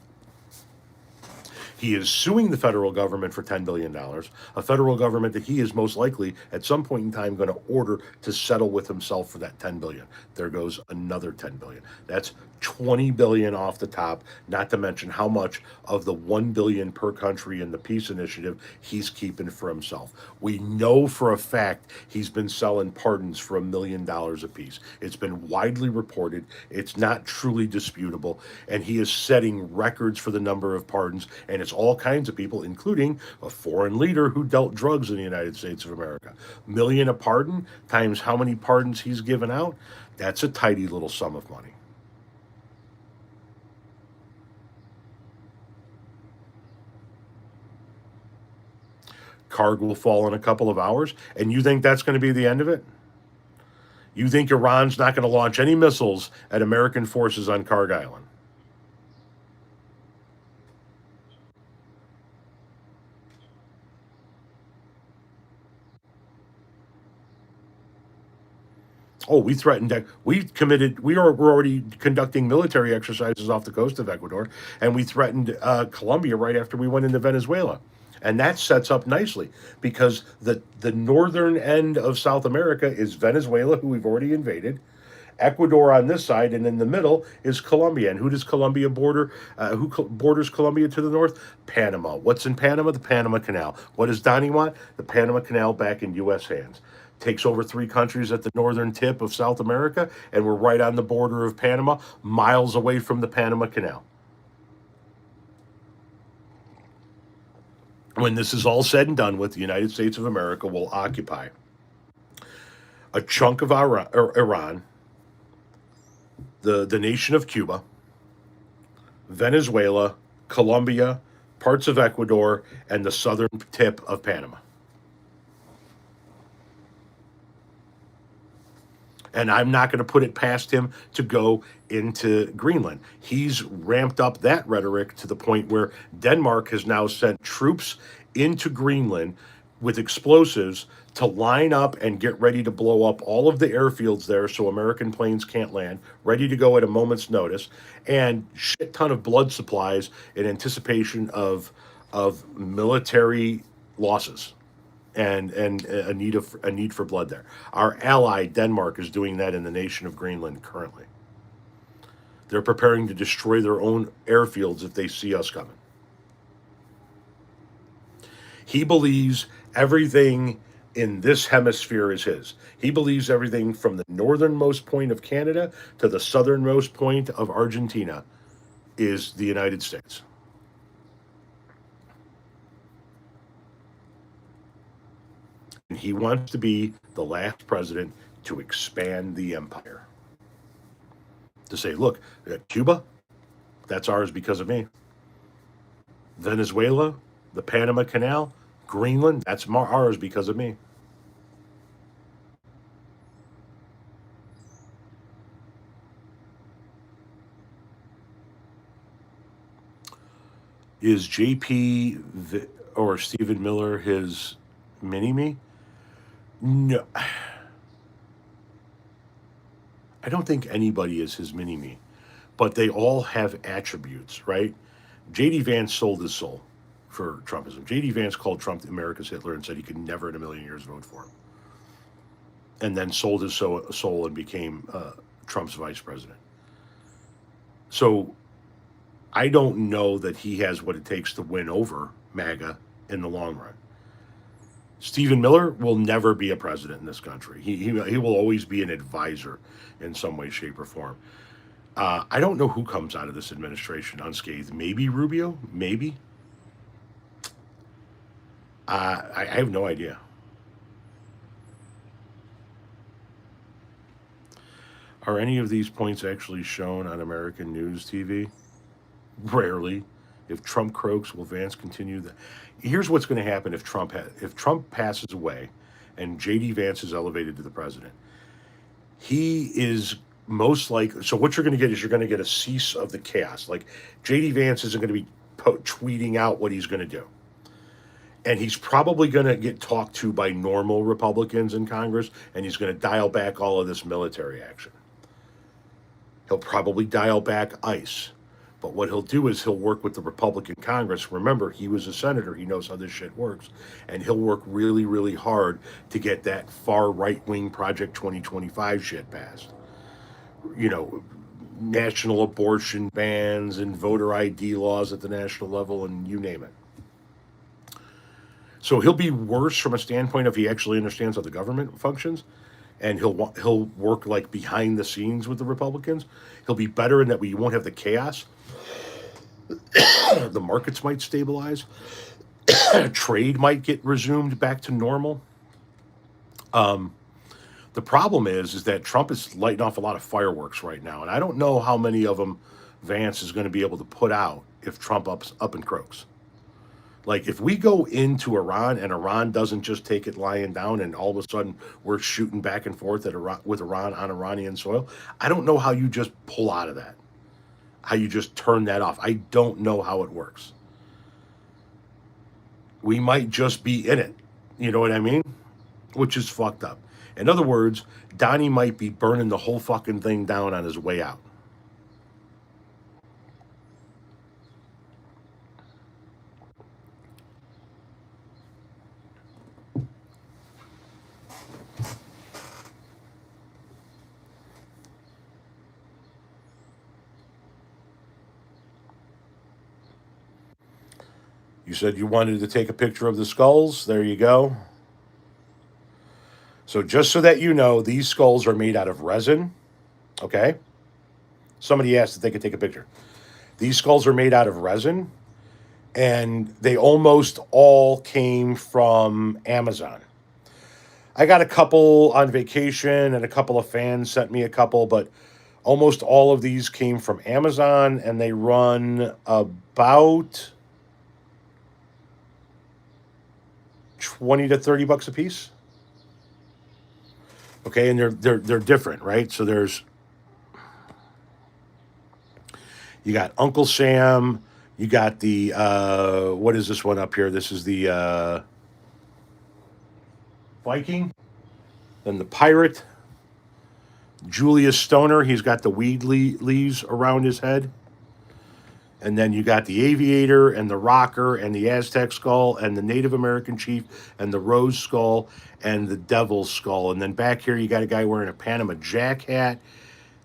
He is suing the federal government for $10 billion, a federal government that he is most likely at some point in time going to order to settle with himself for that $10 billion. There goes another $10 billion. That's $20 billion off the top, not to mention how much of the $1 billion per country in the peace initiative he's keeping for himself. We know for a fact he's been selling pardons for $1 million apiece. It's been widely reported. It's not truly disputable, and he is setting records for the number of pardons, and it's all kinds of people, including a foreign leader who dealt drugs in the United States of America. Million a pardon times how many pardons he's given out, that's a tidy little sum of money. Karg will fall in a couple of hours, and you think that's going to be the end of it? You think Iran's not going to launch any missiles at American forces on Karg Island? Oh, we threatened that. We're already conducting military exercises off the coast of Ecuador, and we threatened Colombia right after we went into Venezuela. And that sets up nicely because the northern end of South America is Venezuela, who we've already invaded, Ecuador on this side, and in the middle is Colombia. And who does Colombia border? Borders Colombia to the north? Panama. What's in Panama? The Panama Canal. What does Donnie want? The Panama Canal back in U.S. hands. Takes over 3 countries at the northern tip of South America, and we're right on the border of Panama, miles away from the Panama Canal. When this is all said and done with, the United States of America will occupy a chunk of Iran, the nation of Cuba, Venezuela, Colombia, parts of Ecuador, and the southern tip of Panama. And I'm not going to put it past him to go into Greenland. He's ramped up that rhetoric to the point where Denmark has now sent troops into Greenland with explosives to line up and get ready to blow up all of the airfields there so American planes can't land, ready to go at a moment's notice, and shit ton of blood supplies in anticipation of military losses and a need for blood there. Our ally Denmark is doing that in the nation of Greenland currently. They're preparing to destroy their own airfields if they see us coming. He believes everything in this hemisphere is his. He believes everything from the northernmost point of Canada to the southernmost point of Argentina is the United States. And he wants to be the last president to expand the empire. To say, look, Cuba, that's ours because of me. Venezuela, the Panama Canal, Greenland, that's ours because of me. Is or Stephen Miller his mini me? No. I don't think anybody is his mini me, but they all have attributes, right? JD Vance sold his soul for Trumpism. JD Vance called Trump America's Hitler and said he could never in a million years vote for him. And then sold his soul and became Trump's vice president. So I don't know that he has what it takes to win over MAGA in the long run. Stephen Miller will never be a president in this country. He will always be an advisor in some way, shape, or form. I don't know who comes out of this administration unscathed. Maybe Rubio. Maybe. I have no idea. Are any of these points actually shown on American news TV? Rarely. If Trump croaks, will Vance continue the? Here's what's going to happen if if Trump passes away, and JD Vance is elevated to the president. He is most likely. So what you're going to get is you're going to get a cease of the chaos. Like JD Vance isn't going to be tweeting out what he's going to do, and he's probably going to get talked to by normal Republicans in Congress, and he's going to dial back all of this military action. He'll probably dial back ICE. But what he'll do is he'll work with the Republican Congress. Remember, he was a senator. He knows how this shit works. And he'll work really, really hard to get that far right wing Project 2025 shit passed. You know, national abortion bans and voter ID laws at the national level, and you name it. So he'll be worse from a standpoint if he actually understands how the government functions, and he'll work like behind the scenes with the Republicans. He'll be better in that we won't have the chaos. The markets might stabilize. Trade might get resumed back to normal. The problem is that Trump is lighting off a lot of fireworks right now, and I don't know how many of them Vance is going to be able to put out if Trump up and croaks. Like if we go into Iran and Iran doesn't just take it lying down, and all of a sudden we're shooting back and forth with Iran on Iranian soil, I don't know how you just pull out of that. How you just turn that off. I don't know how it works. We might just be in it. You know what I mean? Which is fucked up. In other words, Donnie might be burning the whole fucking thing down on his way out. You said you wanted to take a picture of the skulls. There you go. So just so that you know, these skulls are made out of resin. Okay? Somebody asked if they could take a picture. These skulls are made out of resin, and they almost all came from Amazon. I got a couple on vacation, and a couple of fans sent me a couple, but almost all of these came from Amazon, and they run about 20 to 30 bucks a piece. Okay, and they're different, right? So you got Uncle Sam, you got the what is this one up here? This is the Viking, then the pirate, Julius Stoner. He's got the weed leaves around his head. And then you got the aviator and the rocker and the Aztec skull and the Native American chief and the rose skull and the devil's skull. And then back here you got a guy wearing a Panama Jack hat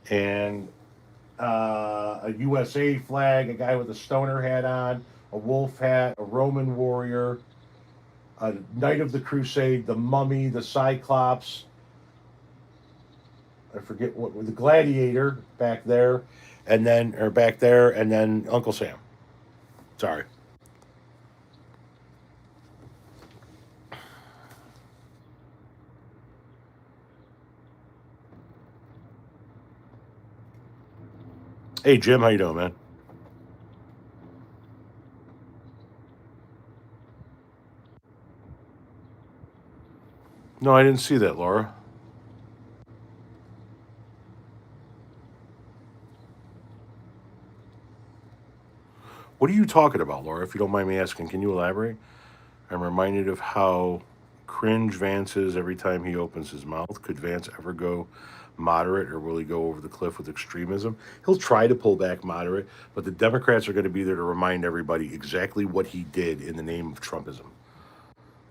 and a USA flag, a guy with a stoner hat on, a wolf hat, a Roman warrior, a Knight of the Crusade, the Mummy, the Cyclops. I forget what the Gladiator back there, and then back there, and then Uncle Sam. Sorry. Hey Jim, how you doing, man? No, I didn't see that, Laura. What are you talking about, Laura? If you don't mind me asking, can you elaborate? I'm reminded of how cringe Vance is every time he opens his mouth. Could Vance ever go moderate, or will he go over the cliff with extremism? He'll try to pull back moderate, but the Democrats are going to be there to remind everybody exactly what he did in the name of Trumpism.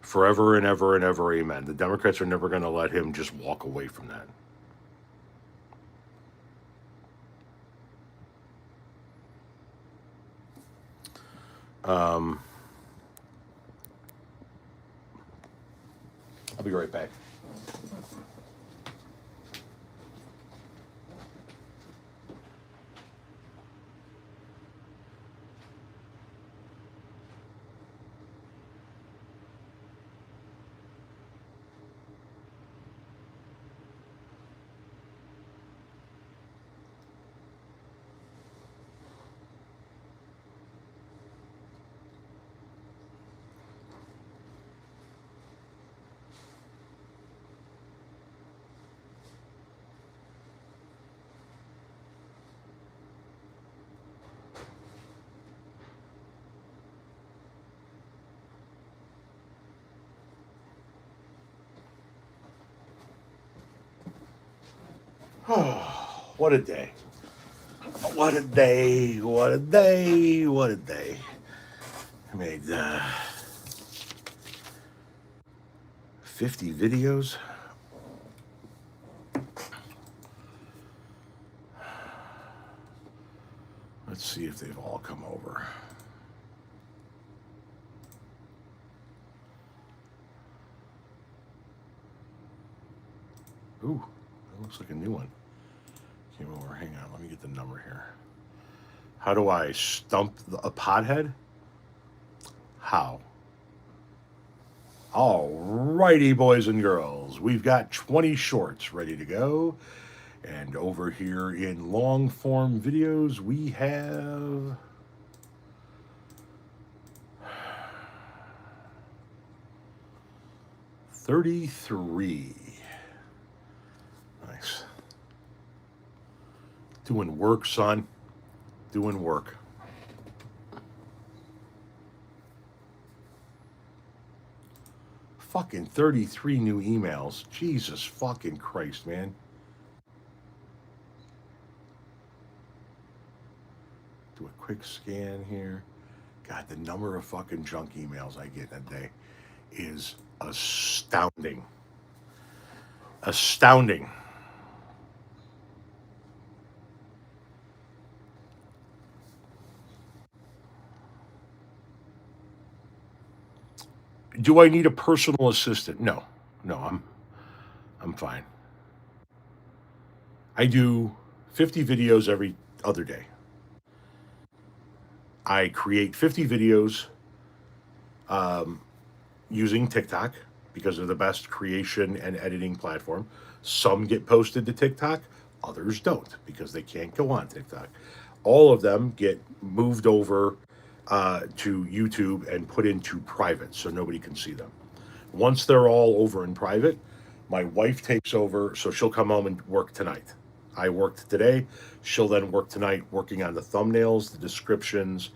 Forever and ever and ever, amen. The Democrats are never going to let him just walk away from that. I'll be right back. What a day. What a day. What a day. What a day. I made 50 videos. Let's see if they've all come over. Ooh, that looks like a new one. Came over. Hang on, let me get the number here. How do I stump a pothead? How? Alrighty, boys and girls. We've got 20 shorts ready to go. And over here in long form videos, we have 33. Nice. Doing work, son. Doing work. Fucking 33 new emails. Jesus fucking Christ, man. Do a quick scan here. God, the number of fucking junk emails I get in a day is astounding. Astounding. Do I need a personal assistant? No. No, I'm fine. I do 50 videos every other day. I create 50 videos using TikTok because they're the best creation and editing platform. Some get posted to TikTok, others don't because they can't go on TikTok. All of them get moved over to YouTube and put into private so nobody can see them. Once they're all over in private, my wife takes over, so she'll come home and work tonight. I worked today. She'll then work tonight working on the thumbnails, the descriptions,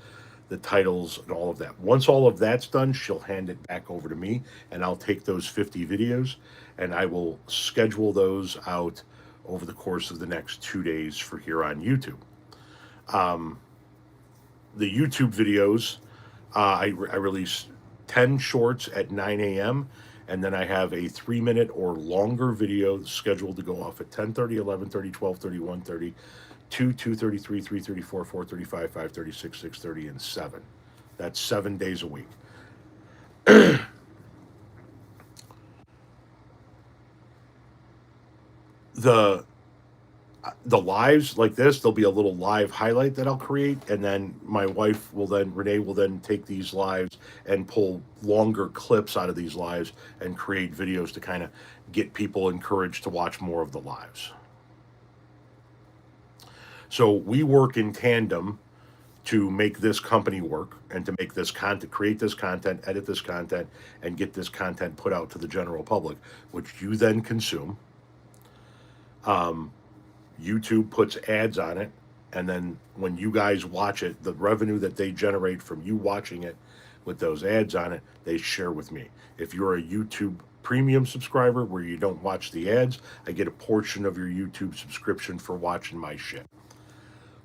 the titles, and all of that. Once all of that's done, she'll hand it back over to me, and I'll take those 50 videos and I will schedule those out over the course of the next 2 days for here on YouTube. The YouTube videos, I release 10 shorts at 9 a.m. And then I have a 3-minute or longer video scheduled to go off at 10:30, 11:30, 12:30, 1:30, 2, 2:30, 3, 3:34, 4:35, 5:36, 6:30, and 7. That's 7 days a week. the the lives like this, there'll be a little live highlight that I'll create, and then my wife will then, Renee will then take these lives and pull longer clips out of these lives and create videos to kind of get people encouraged to watch more of the lives. So we work in tandem to make this company work and to make this content, create this content, edit this content, and get this content put out to the general public, which you then consume. YouTube puts ads on it, and then when you guys watch it, the revenue that they generate from you watching it with those ads on it, they share with me. If you're a YouTube premium subscriber where you don't watch the ads, I get a portion of your YouTube subscription for watching my shit.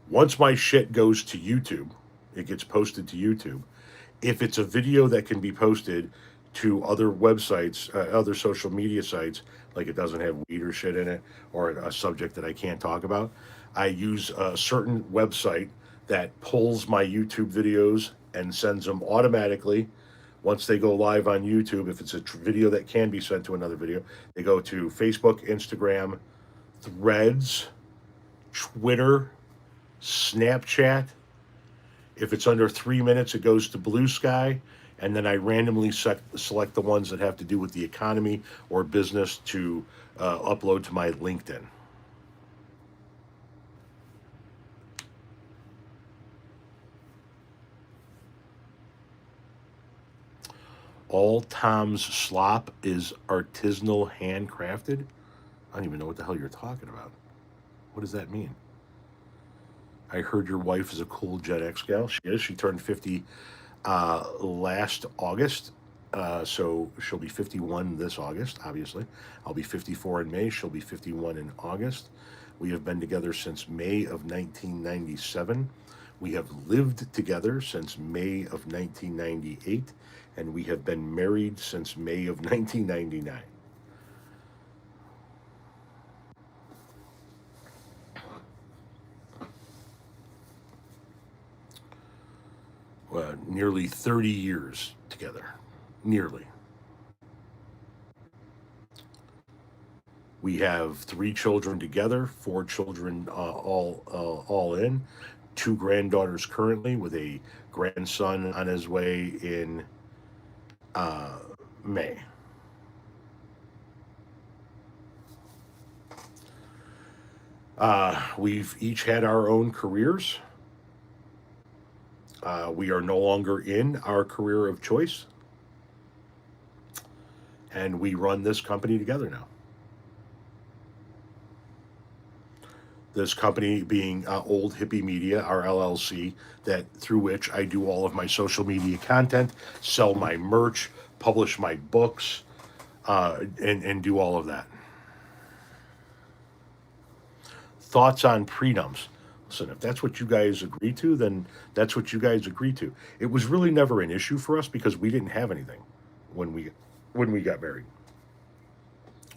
Once my shit goes to YouTube, it gets posted to YouTube. If it's a video that can be posted to other websites, other social media sites, like it doesn't have weed or shit in it, or a subject that I can't talk about, I use a certain website that pulls my YouTube videos and sends them automatically Once they go live on YouTube, if it's a video that can be sent to another video, they go to Facebook, Instagram, Threads, Twitter, Snapchat. If it's under 3 minutes, it goes to Bluesky. And then I randomly select the ones that have to do with the economy or business to upload to my LinkedIn. All Tom's slop is artisanal handcrafted. I don't even know what the hell you're talking about. What does that mean? I heard your wife is a cool Gen X gal. She is. She turned 50 last August. So she'll be 51 this August, obviously. I'll be 54 in May. She'll be 51 in August. We have been together since May of 1997. We have lived together since May of 1998. And we have been married since May of 1999. Nearly 30 years together. Nearly. We have 3 children together, 4 children all in, 2 granddaughters currently, with a grandson on his way in May. We've each had our own careers. We are no longer in our career of choice, and we run this company together now. This company being Old Hippie Media, our LLC, that through which I do all of my social media content, sell my merch, publish my books, and do all of that. Thoughts on prenups? Listen, if that's what you guys agree to, then that's what you guys agree to. It was really never an issue for us because we didn't have anything when we got married.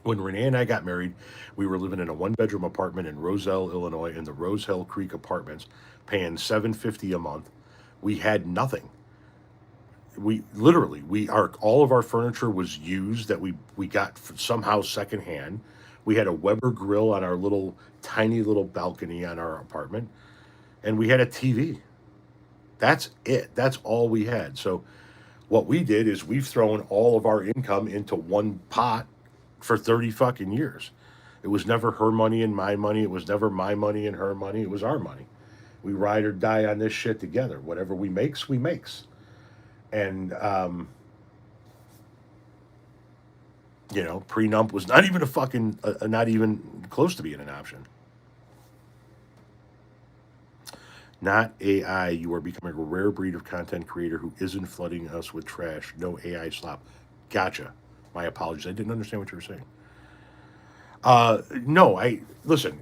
When Renee and I got married, we were living in a one-bedroom apartment in Roselle, Illinois, in the Rose Hill Creek Apartments, paying $750 a month. We had nothing. We literally all of our furniture was used that we got somehow secondhand. We had a Weber grill on our little tiny little balcony on our apartment, and we had a TV. That's it. That's all we had. So what we did is we've thrown all of our income into one pot for 30 fucking years. It was never her money and my money. It was never my money and her money. It was our money. We ride or die on this shit together. Whatever we makes, we makes. And prenup was not even a fucking not even close to being an option. Not AI. You are becoming a rare breed of content creator who isn't flooding us with trash. No AI slop. Gotcha. My apologies. I didn't understand what you were saying. No, listen.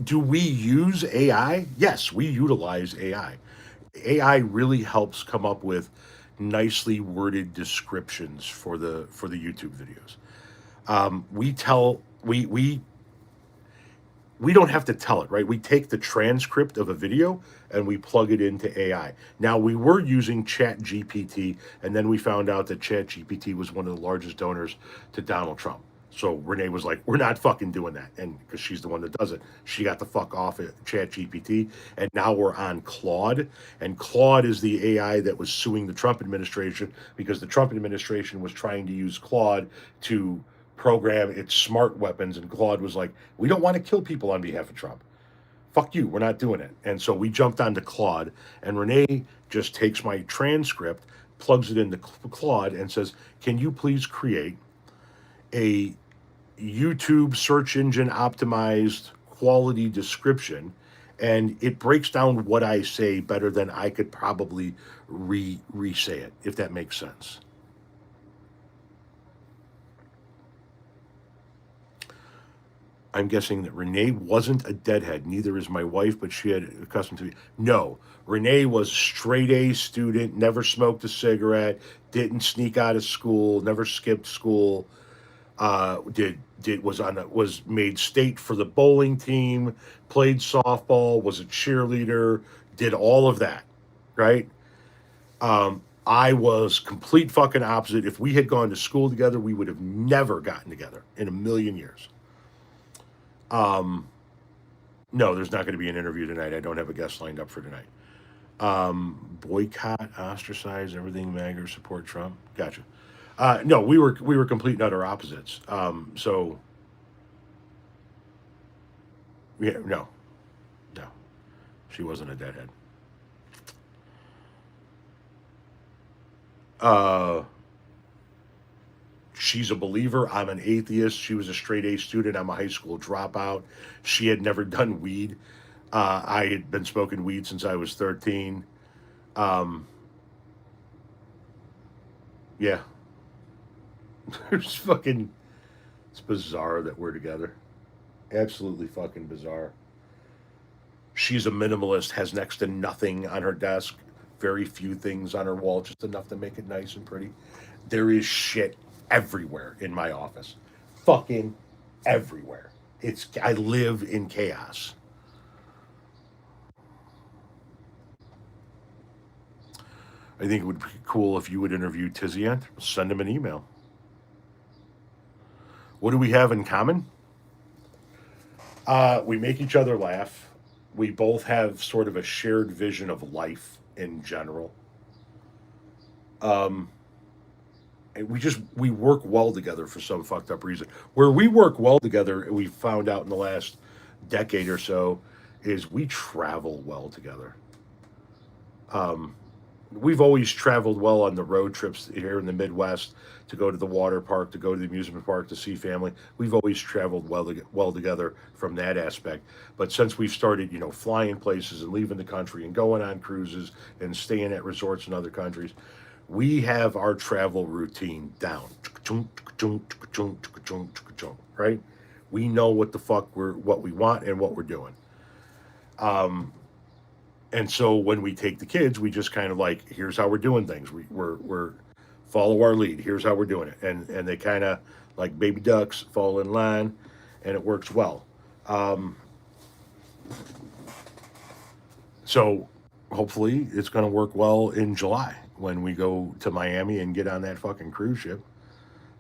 Do we use AI? Yes, we utilize AI. AI really helps come up with nicely worded descriptions for the YouTube videos. We don't have to tell it, right? We take the transcript of a video and we plug it into AI. Now, we were using ChatGPT, and then we found out that ChatGPT was one of the largest donors to Donald Trump. So Renee was like, we're not fucking doing that. And because she's the one that does it, she got the fuck off at ChatGPT. And now we're on Claude. And Claude is the AI that was suing the Trump administration because the Trump administration was trying to use Claude to program its smart weapons. And Claude was like, we don't want to kill people on behalf of Trump. Fuck you, we're not doing it. And so we jumped onto Claude. And Renee just takes my transcript, plugs it into Claude, and says, can you please create a YouTube search engine optimized quality description, and it breaks down what I say better than I could probably re-say it, if that makes sense. I'm guessing that Renee wasn't a deadhead. Neither is my wife, but she had accustomed to. No, Renee was straight A student, never smoked a cigarette, didn't sneak out of school, never skipped school. Was made state for the bowling team, played softball, was a cheerleader, did all of that, right? I was complete fucking opposite. If we had gone to school together, we would have never gotten together in a million years. No, there's not going to be an interview tonight. I don't have a guest lined up for tonight. Boycott, ostracize, everything MAGA, support Trump. Gotcha. No, we were complete and utter opposites. So yeah, no, no, she wasn't a deadhead. Uh, she's a believer. I'm an atheist. She was a straight A student. I'm a high school dropout. She had never done weed. I had been smoking weed since I was 13. Um, yeah, it's fucking. It's bizarre that we're together. Absolutely fucking bizarre. She's a minimalist. Has next to nothing on her desk. Very few things on her wall, just enough to make it nice and pretty. There is shit everywhere in my office. Fucking everywhere. I live in chaos. I think it would be cool if you would interview Tizian. Send him an email. What do we have in common? We make each other laugh. We both have sort of a shared vision of life in general. Um, and we work well together for some fucked up reason. Where we work well together, we found out in the last decade or so, is we travel well together. Um, we've always traveled well on the road trips here in the Midwest to go to the water park, to go to the amusement park, to see family. We've always traveled well together from that aspect. But since we've started, flying places and leaving the country and going on cruises and staying at resorts in other countries, we have our travel routine down. Right? We know what we want and what we're doing. Um, and so when we take the kids, we just kind of like, here's how we're doing things. We're follow our lead. Here's how we're doing it, and they kind of like baby ducks fall in line, and it works well. Um, so hopefully it's going to work well in July when we go to Miami and get on that fucking cruise ship,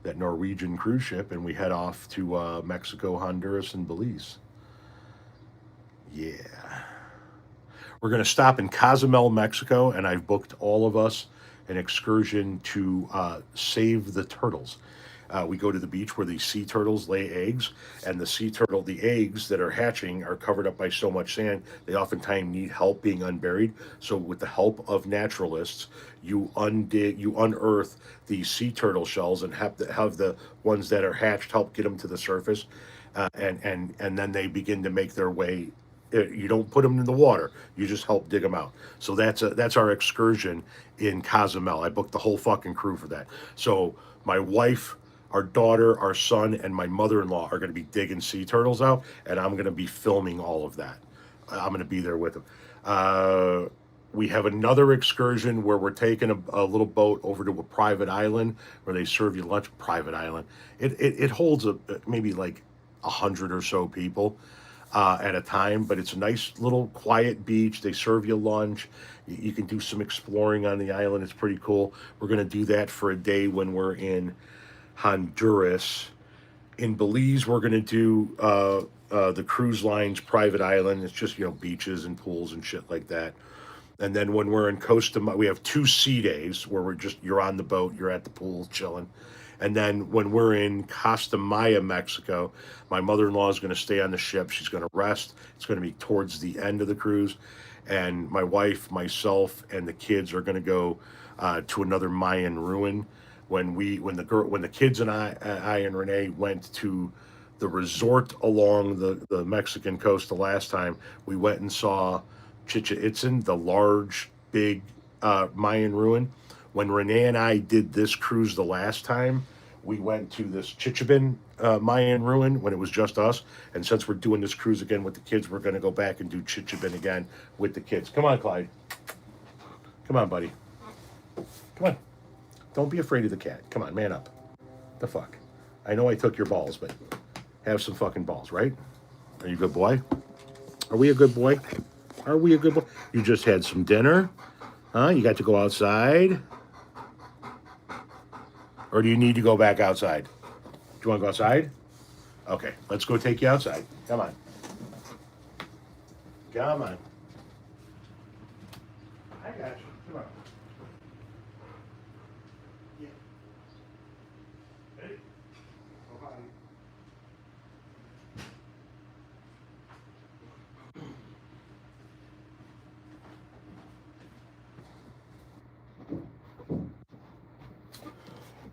that Norwegian cruise ship, and we head off to Mexico, Honduras, and Belize. Yeah. We're going to stop in Cozumel, Mexico, and I've booked all of us an excursion to save the turtles. We go to the beach where the sea turtles lay eggs, and the eggs that are hatching are covered up by so much sand, they oftentimes need help being unburied. So, with the help of naturalists, you unearth the sea turtle shells and have the ones that are hatched help get them to the surface, and then they begin to make their way. You don't put them in the water; you just help dig them out. So that's our excursion in Cozumel. I booked the whole fucking crew for that. So my wife, our daughter, our son, and my mother-in-law are going to be digging sea turtles out, and I'm going to be filming all of that. I'm going to be there with them. Uh, we have another excursion where we're taking a little boat over to a private island where they serve you lunch. Private island. It holds maybe like 100 or so people at a time, but it's a nice little quiet beach. They serve you lunch. You can do some exploring on the island. It's pretty cool. We're going to do that for a day when we're in Honduras. In Belize, we're going to do the cruise line's private island. It's just, beaches and pools and shit like that. And then when we're in we have 2 sea days where you're on the boat, you're at the pool chilling. And then when we're in Costa Maya, Mexico, my mother-in-law is going to stay on the ship. She's going to rest. It's going to be towards the end of the cruise. And my wife, myself, and the kids are going to go to another Mayan ruin. When the kids and I and Renee went to the resort along the Mexican coast the last time, we went and saw Chichen Itzin, the large, big Mayan ruin. When Renee and I did this cruise the last time, we went to this Chichen Mayan ruin when it was just us. And since we're doing this cruise again with the kids, we're going to go back and do Chichen again with the kids. Come on, Clyde. Come on, buddy. Come on. Don't be afraid of the cat. Come on, man up. The fuck. I know I took your balls, but have some fucking balls, right? Are you a good boy? Are we a good boy? Are we a good boy? You just had some dinner? Huh? You got to go outside? Or do you need to go back outside? Do you want to go outside? Okay, let's go take you outside. Come on. Come on. I got you. Come on. Yeah. Ready? Go on.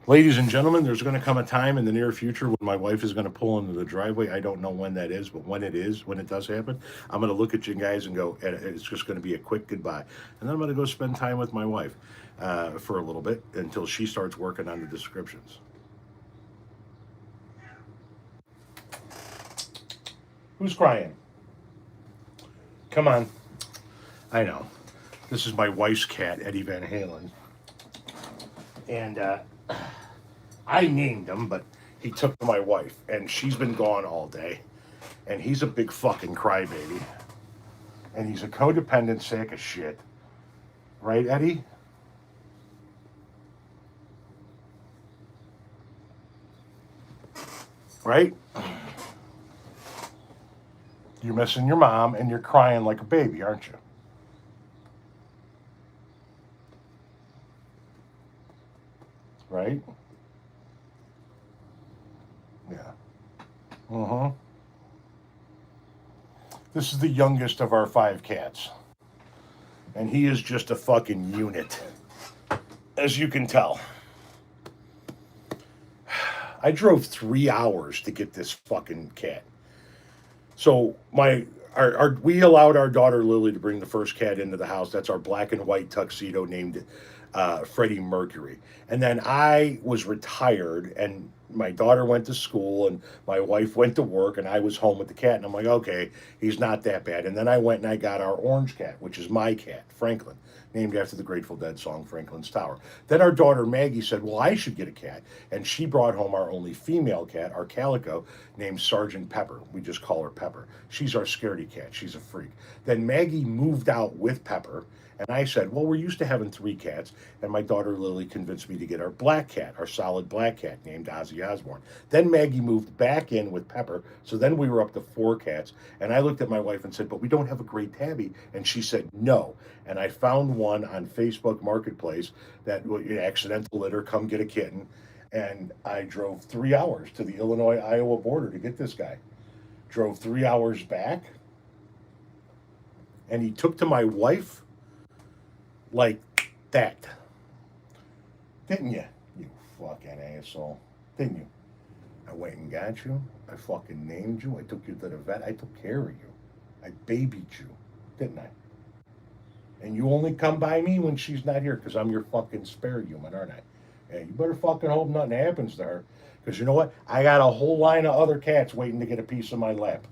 Ladies and gentlemen, there's going to come a time in the near future when my wife is going to pull into the driveway. I don't know when that is, but when it is, when it does happen, I'm going to look at you guys and go, and it's just going to be a quick goodbye. And then I'm going to go spend time with my wife for a little bit until she starts working on the descriptions. Who's crying? Come on. I know. This is my wife's cat, Eddie Van Halen. And I named him, but he took to my wife, and she's been gone all day. And he's a big fucking crybaby. And he's a codependent sack of shit. Right, Eddie? Right? You're missing your mom, and you're crying like a baby, aren't you? Right? Yeah. Uh-huh. This is the youngest of our 5 cats. And he is just a fucking unit. As you can tell. I drove 3 hours to get this fucking cat. So we allowed our daughter Lily to bring the first cat into the house. That's our black and white tuxedo named Freddie Mercury. And then I was retired, and my daughter went to school, and my wife went to work, and I was home with the cat. And I'm like, okay, he's not that bad. And then I went and I got our orange cat, which is my cat, Franklin, named after the Grateful Dead song Franklin's Tower. Then our daughter Maggie said, well, I should get a cat. And she brought home our only female cat, our calico, named Sergeant Pepper. We just call her Pepper. She's our scaredy cat. She's a freak. Then Maggie moved out with Pepper. And I said, well, we're used to having 3 cats. And my daughter Lily convinced me to get our black cat, our solid black cat named Ozzy Osbourne. Then Maggie moved back in with Pepper. So then we were up to 4 cats. And I looked at my wife and said, but we don't have a gray tabby. And she said, no. And I found one on Facebook Marketplace that accidental litter, come get a kitten. And I drove 3 hours to the Illinois-Iowa border to get this guy. Drove 3 hours back. And he took to my wife like that. Didn't you? You fucking asshole. Didn't you? I went and got you. I fucking named you. I took you to the vet. I took care of you. I babied you. Didn't I? And you only come by me when she's not here because I'm your fucking spare human, aren't I? Yeah, you better fucking hope nothing happens to her. Because you know what? I got a whole line of other cats waiting to get a piece of my lap.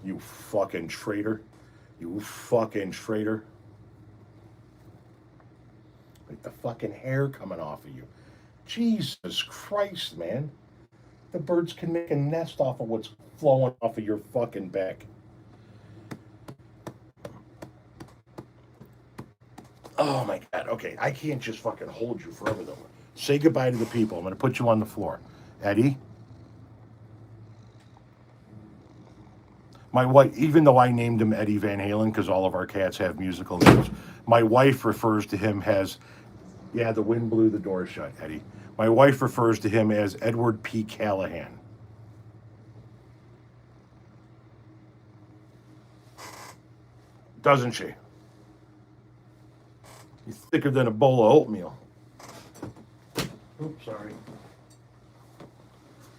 You fucking traitor. You fucking traitor. Like the fucking hair coming off of you. Jesus Christ, man. The birds can make a nest off of what's flowing off of your fucking back. Oh my God. Okay, I can't just fucking hold you forever though. Say goodbye to the people. I'm going to put you on the floor. Eddie? My wife, even though I named him Eddie Van Halen because all of our cats have musical names, my wife refers to him as, yeah, the wind blew the door shut, Eddie. My wife refers to him as Edward P. Callahan. Doesn't she? He's thicker than a bowl of oatmeal. Oops, sorry.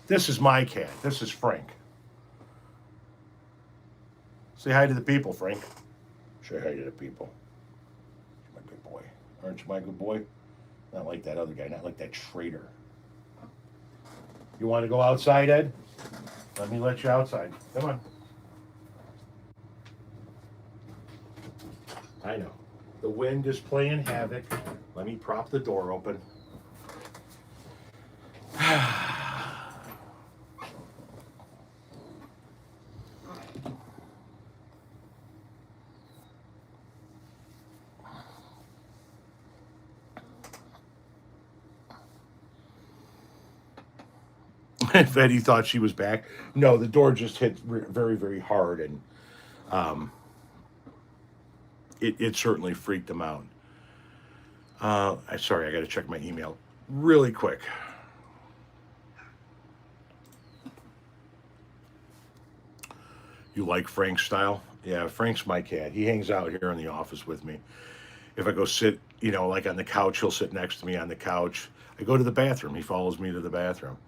This is my cat. This is Frank. Say hi to the people, Frank. Say hi to the people. You're my good boy. Aren't you my good boy? Not like that other guy, not like that traitor. You want to go outside, Ed? Let me let you outside. Come on. I know. The wind is playing havoc. Let me prop the door open. Betty thought she was back. No, the door just hit very, very hard, and it certainly freaked them out. Sorry, I got to check my email really quick. You like Frank's style? Yeah, Frank's my cat. He hangs out here in the office with me. If I go sit, like on the couch, he'll sit next to me on the couch. I go to the bathroom. He follows me to the bathroom.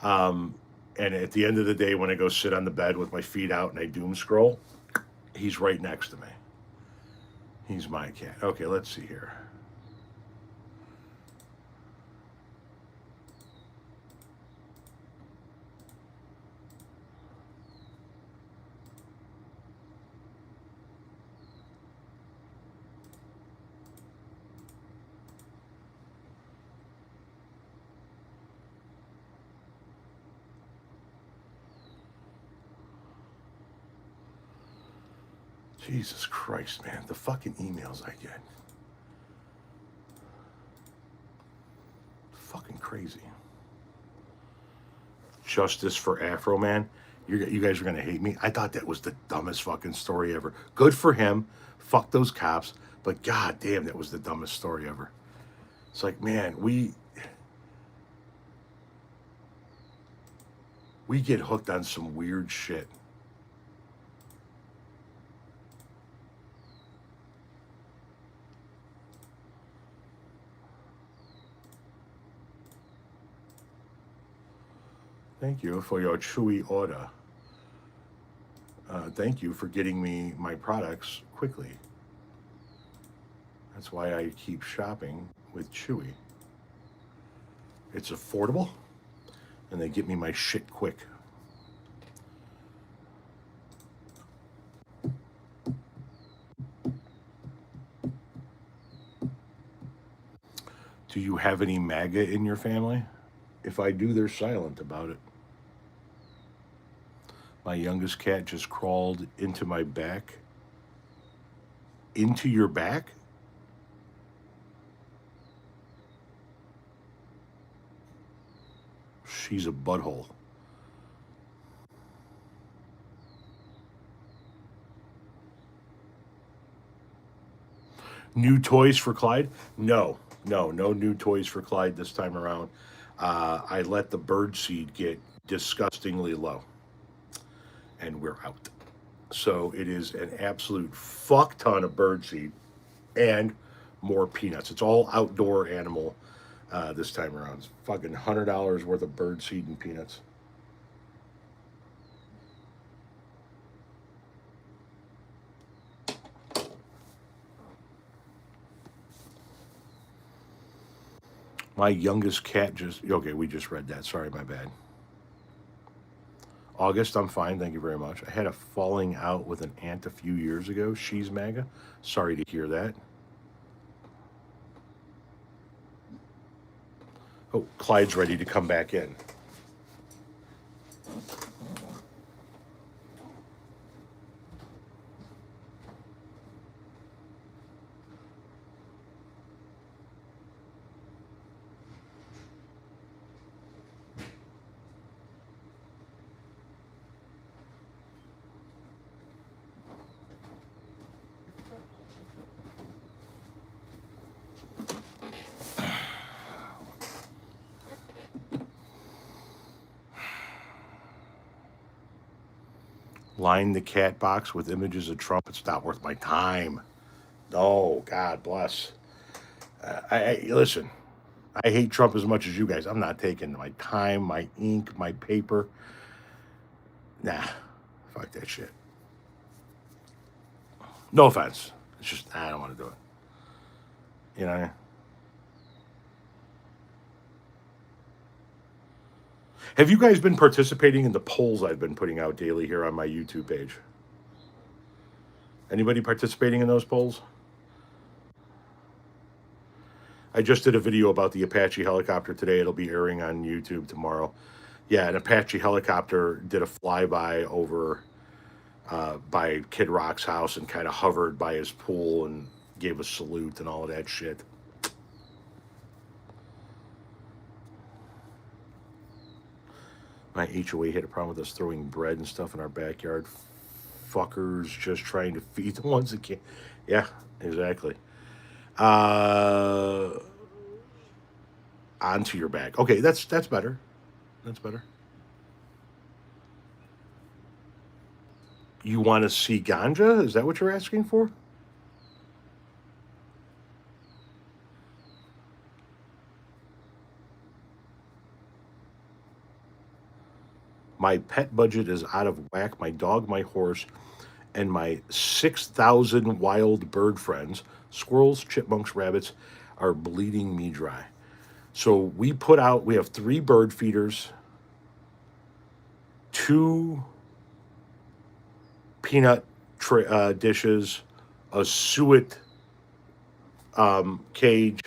And at the end of the day, when I go sit on the bed with my feet out and I doom scroll, he's right next to me. He's my cat. Okay, let's see here. Jesus Christ, man. The fucking emails I get. Fucking crazy. Justice for Afro Man. You guys are going to hate me. I thought that was the dumbest fucking story ever. Good for him. Fuck those cops. But god damn, that was the dumbest story ever. It's like, man, we get hooked on some weird shit. Thank you for your Chewy order. Thank you for getting me my products quickly. That's why I keep shopping with Chewy. It's affordable, and they get me my shit quick. Do you have any MAGA in your family? If I do, they're silent about it. My youngest cat just crawled into my back. Into your back? She's a butthole. New toys for Clyde? No new toys for Clyde this time around. I let the bird seed get disgustingly low, and we're out. So it is an absolute fuck ton of bird seed and more peanuts. It's all outdoor animal this time around. It's fucking $100 worth of bird seed and peanuts. My youngest cat okay, we just read that. Sorry, my bad. August, I'm fine. Thank you very much. I had a falling out with an aunt a few years ago. She's MAGA. Sorry to hear that. Oh, Clyde's ready to come back in. Line the cat box with images of Trump. It's not worth my time. No, God bless. Listen. I hate Trump as much as you guys. I'm not taking my time, my ink, my paper. Nah, fuck that shit. No offense. It's just I don't want to do it. You know. Have you guys been participating in the polls I've been putting out daily here on my YouTube page? Anybody participating in those polls? I just did a video about the Apache helicopter today. It'll be airing on YouTube tomorrow. Yeah, an Apache helicopter did a flyby over by Kid Rock's house and kind of hovered by his pool and gave a salute and all of that shit. My HOA had a problem with us throwing bread and stuff in our backyard. Fuckers just trying to feed the ones that can't. Yeah, exactly. Uh, onto your back. Okay, that's better. That's better. You want to see ganja? Is that what you're asking for? My pet budget is out of whack. My dog, my horse, and my 6,000 wild bird friends, squirrels, chipmunks, rabbits, are bleeding me dry. So we have three bird feeders, two peanut dishes, a suet cage,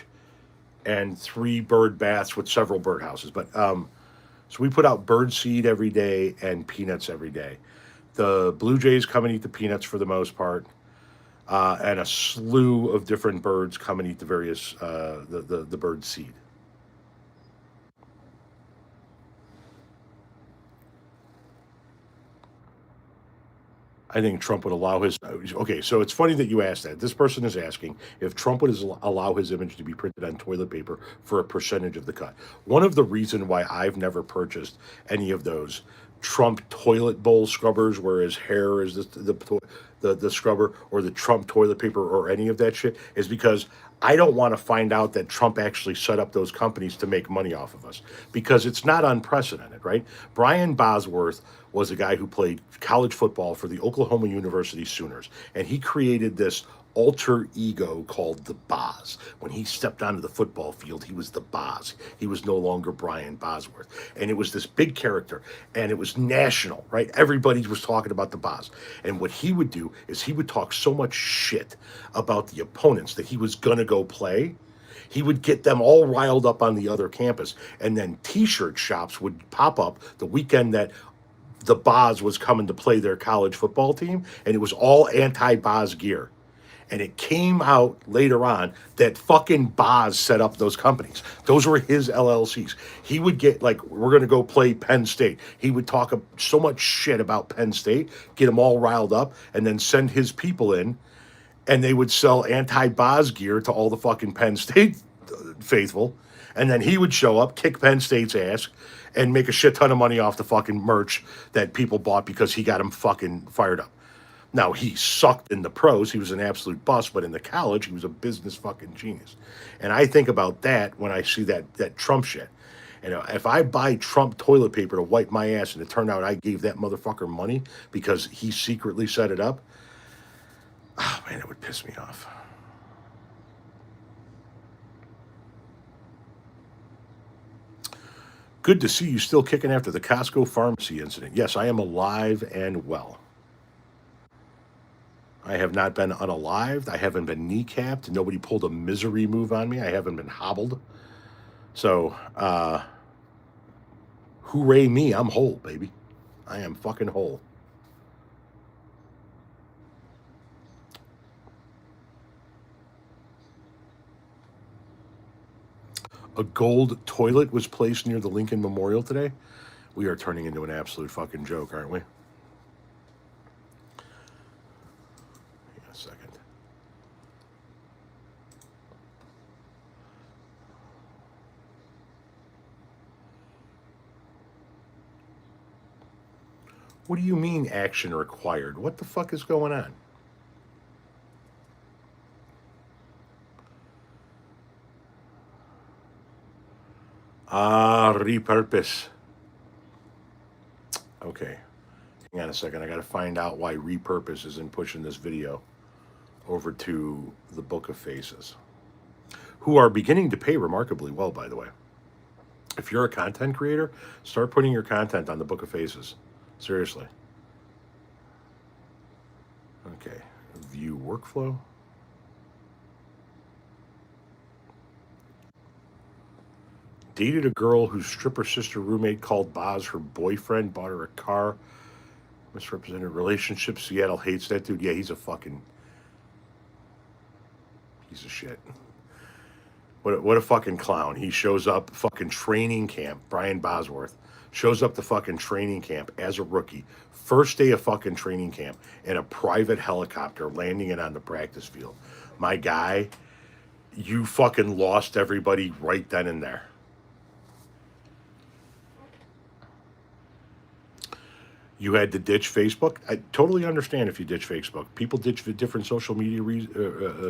and three bird baths with several bird houses. So we put out bird seed every day and peanuts every day. The blue jays come and eat the peanuts for the most part, and a slew of different birds come and eat the various the bird seed. I think Trump would allow his. Okay, so it's funny that you asked that. This person is asking if Trump would allow his image to be printed on toilet paper for a percentage of the cut. One of the reason why I've never purchased any of those Trump toilet bowl scrubbers, where his hair is the scrubber, or the Trump toilet paper, or any of that shit, is because I don't want to find out that Trump actually set up those companies to make money off of us, because it's not unprecedented, right? Brian Bosworth was a guy who played college football for the Oklahoma University Sooners, and he created this alter ego called the Boz. When he stepped onto the football field, he was the Boz. He was no longer Brian Bosworth. And it was this big character, and it was national, right? Everybody was talking about the Boz. And what he would do is he would talk so much shit about the opponents that he was going to go play. He would get them all riled up on the other campus. And then t-shirt shops would pop up the weekend that the Boz was coming to play their college football team, and it was all anti-Boz gear. And it came out later on that fucking Boz set up those companies. Those were his LLCs. He would get, like, we're going to go play Penn State. He would talk so much shit about Penn State, get them all riled up, and then send his people in, and they would sell anti-Boz gear to all the fucking Penn State faithful. And then he would show up, kick Penn State's ass, and make a shit ton of money off the fucking merch that people bought because he got them fucking fired up. Now, he sucked in the pros. He was an absolute bust, but in the college, he was a business fucking genius. And I think about that when I see that Trump shit. You know, if I buy Trump toilet paper to wipe my ass and it turned out I gave that motherfucker money because he secretly set it up, oh man, it would piss me off. Good to see you still kicking after the Costco pharmacy incident. Yes, I am alive and well. I have not been unalived. I haven't been kneecapped. Nobody pulled a misery move on me. I haven't been hobbled. So, hooray me. I'm whole, baby. I am fucking whole. A gold toilet was placed near the Lincoln Memorial today. We are turning into an absolute fucking joke, aren't we? Hang on a second. What do you mean action required? What the fuck is going on? Repurpose. Okay. Hang on a second. I got to find out why Repurpose isn't pushing this video over to the Book of Faces, who are beginning to pay remarkably well, by the way. If you're a content creator, start putting your content on the Book of Faces. Seriously. Okay. View workflow. Dated a girl whose stripper sister roommate called Boz her boyfriend, bought her a car. Misrepresented relationship. Seattle hates that dude. Yeah, he's a fucking piece of shit. What a fucking clown. He shows up, fucking training camp, Brian Bosworth shows up to fucking training camp as a rookie, first day of fucking training camp, in a private helicopter landing it on the practice field. My guy, you fucking lost everybody right then and there. You had to ditch Facebook. I totally understand if you ditch Facebook. People ditch the different social media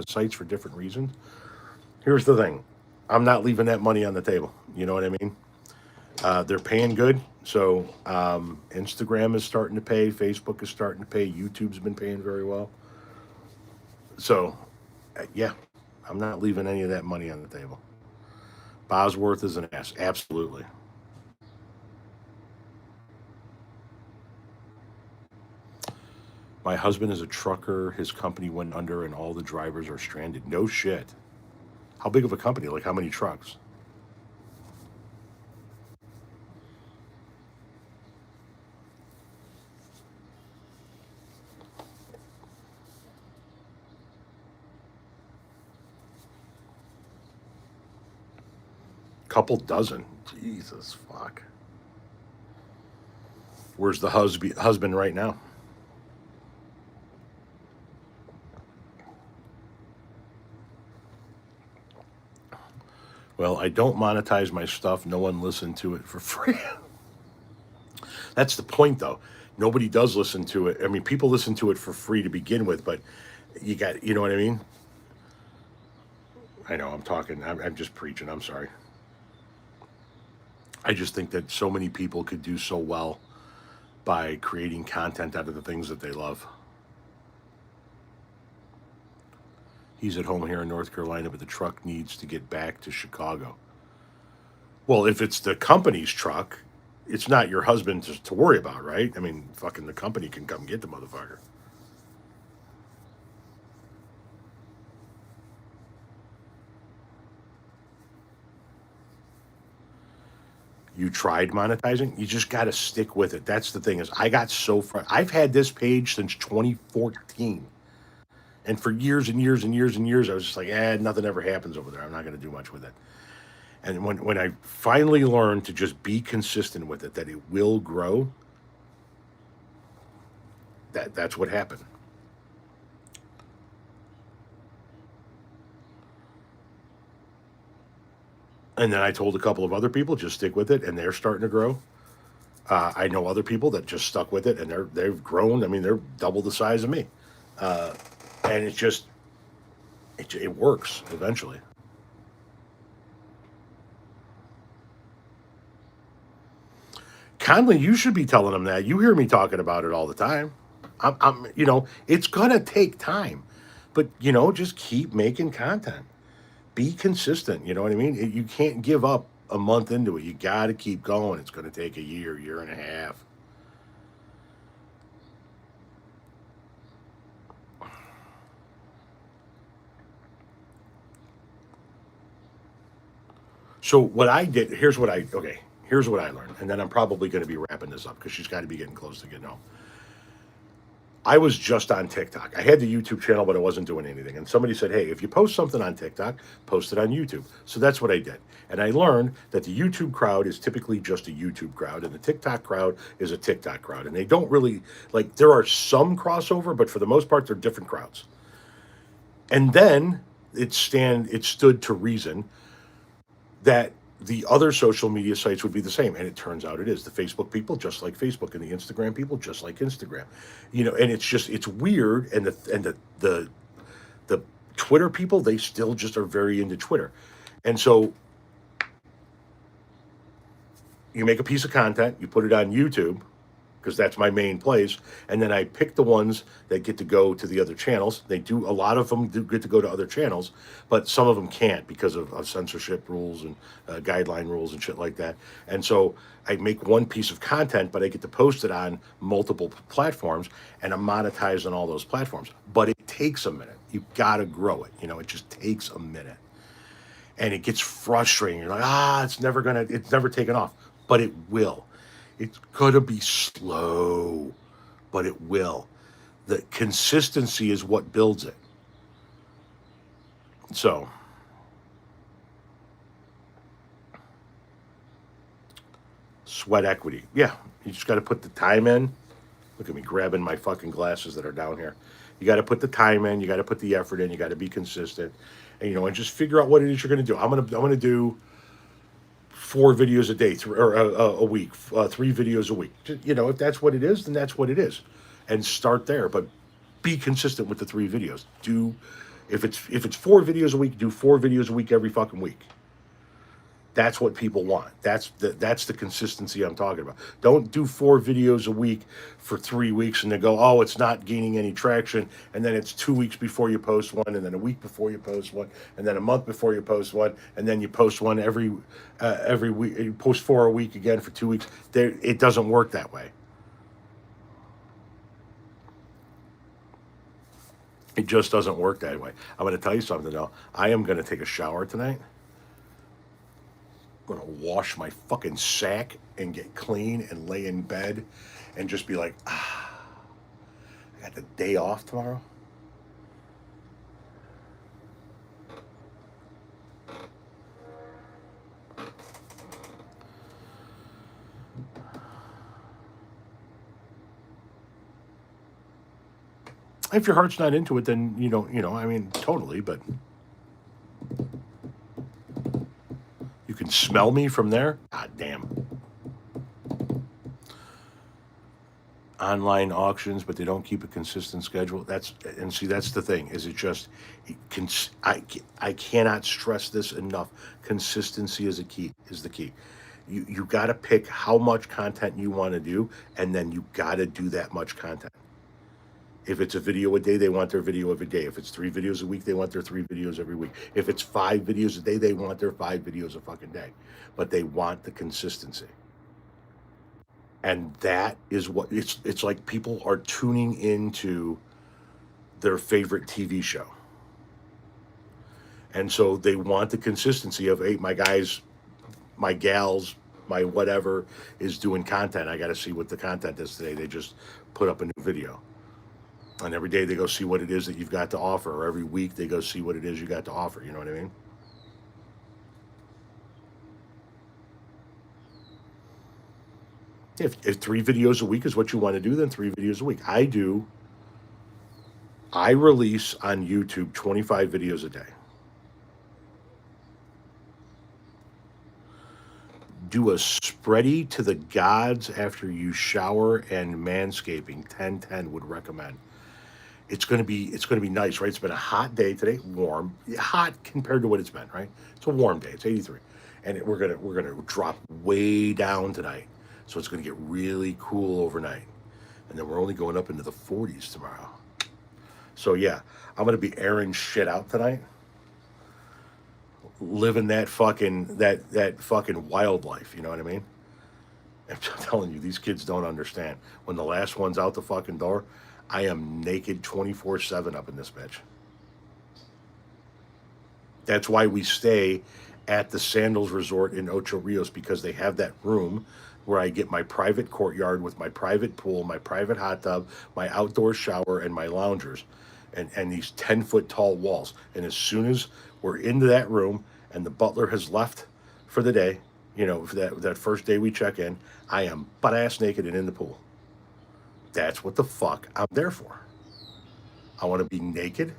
sites for different reasons. Here's the thing, I'm not leaving that money on the table. You know what I mean? They're paying good. So Instagram is starting to pay. Facebook is starting to pay. YouTube's been paying very well. So, yeah, I'm not leaving any of that money on the table. Bosworth is an ass. Absolutely. My husband is a trucker. His company went under and all the drivers are stranded. No shit. How big of a company? Like how many trucks? Couple dozen. Jesus fuck. Where's the husband right now? Well, I don't monetize my stuff. No one listened to it for free. That's the point, though. Nobody does listen to it. I mean, people listen to it for free to begin with, but you know what I mean? I know I'm talking, I'm just preaching. I'm sorry. I just think that so many people could do so well by creating content out of the things that they love. He's at home here in North Carolina, but the truck needs to get back to Chicago. Well, if it's the company's truck, it's not your husband to worry about, right? I mean, fucking the company can come get the motherfucker. You tried monetizing, you just got to stick with it. That's the thing is, I got so far. I've had this page since 2014, and for years and years and years and years, I was just like, nothing ever happens over there. I'm not going to do much with it. And when I finally learned to just be consistent with it, that it will grow, that's what happened. And then I told a couple of other people just stick with it, and they're starting to grow. I know other people that just stuck with it, and they've grown. I mean, they're double the size of me, and it's just it works eventually. Conley, you should be telling them that. You hear me talking about it all the time. It's gonna take time, but just keep making content. Be consistent. You know what I mean? You can't give up a month into it. You got to keep going. It's going to take a year, year and a half. So what I did, here's what I learned, and then I'm probably going to be wrapping this up because she's got to be getting close to getting home. I was just on TikTok. I had the YouTube channel, but I wasn't doing anything. And somebody said, hey, if you post something on TikTok, post it on YouTube. So that's what I did. And I learned that the YouTube crowd is typically just a YouTube crowd, and the TikTok crowd is a TikTok crowd. And they don't really, like, there are some crossover, but for the most part, they're different crowds. And then it stood to reason that the other social media sites would be the same, and it turns out it is. The Facebook people just like Facebook, and the Instagram people just like Instagram. And it's weird. And the Twitter people, they still just are very into Twitter. And so you make a piece of content, you put it on YouTube, because that's my main place. And then I pick the ones that get to go to the other channels. A lot of them do get to go to other channels, but some of them can't because of censorship rules and guideline rules and shit like that. And so I make one piece of content, but I get to post it on multiple platforms, and I'm monetized on all those platforms. But it takes a minute. You got to grow it. It just takes a minute. And it gets frustrating. You're like, it's never taken off, but it will. It's going to be slow, but it will. The consistency is what builds it. Sweat equity. Yeah, you just got to put the time in. Look at me grabbing my fucking glasses that are down here. You got to put the time in. You got to put the effort in. You got to be consistent, and and just figure out what it is you're going to do. I'm gonna do 4 videos a day, or a week, 3 videos a week. If that's what it is, then that's what it is, and start there. But be consistent with the 3 videos. If it's 4 videos a week, do 4 videos a week every fucking week. That's what people want. That's the consistency I'm talking about. Don't do 4 videos a week for 3 weeks and then go, oh, it's not gaining any traction, and then it's 2 weeks before you post one, and then a week before you post one, and then a month before you post one, and then you post one every week. You post 4 a week again for 2 weeks. It doesn't work that way. It just doesn't work that way. I'm going to tell you something though. I am going to take a shower tonight. I'm gonna wash my fucking sack and get clean and lay in bed and just be like, I got the day off tomorrow. If your heart's not into it, then you don't, I mean, totally, but you can smell me from there. God damn. Online auctions, but they don't keep a consistent schedule. That's the thing. Is it just? I cannot stress this enough. Consistency is the key. You got to pick how much content you want to do, and then you got to do that much content. If it's a video a day, they want their video every day. If it's 3 videos a week, they want their 3 videos every week. If it's 5 videos a day, they want their 5 videos a fucking day. But they want the consistency. And that is what it's like. People are tuning into their favorite TV show. And so they want the consistency of, hey, my guys, my gals, my whatever is doing content. I got to see what the content is today. They just put up a new video. And every day they go see what it is that you've got to offer, or every week they go see what it is you got to offer. You know what I mean? If 3 videos a week is what you want to do, then 3 videos a week. I release on YouTube 25 videos a day. Do a spready to the gods after you shower and manscaping. 10-10 would recommend. It's gonna be nice, right? It's been a hot day today, warm, hot compared to what it's been, right? It's a warm day. It's 83, and we're gonna drop way down tonight, so it's gonna get really cool overnight, and then we're only going up into the 40s tomorrow. So yeah, I'm gonna be airing shit out tonight, living that fucking wildlife. You know what I mean? I'm telling you, these kids don't understand. When the last one's out the fucking door, I am naked 24/7 up in this bitch. That's why we stay at the Sandals Resort in Ocho Rios, because they have that room where I get my private courtyard with my private pool, my private hot tub, my outdoor shower, and my loungers, and these 10-foot tall walls. And as soon as we're into that room and the butler has left for the day, for that first day we check in, I am butt ass naked and in the pool. That's what the fuck I'm there for. I want to be naked,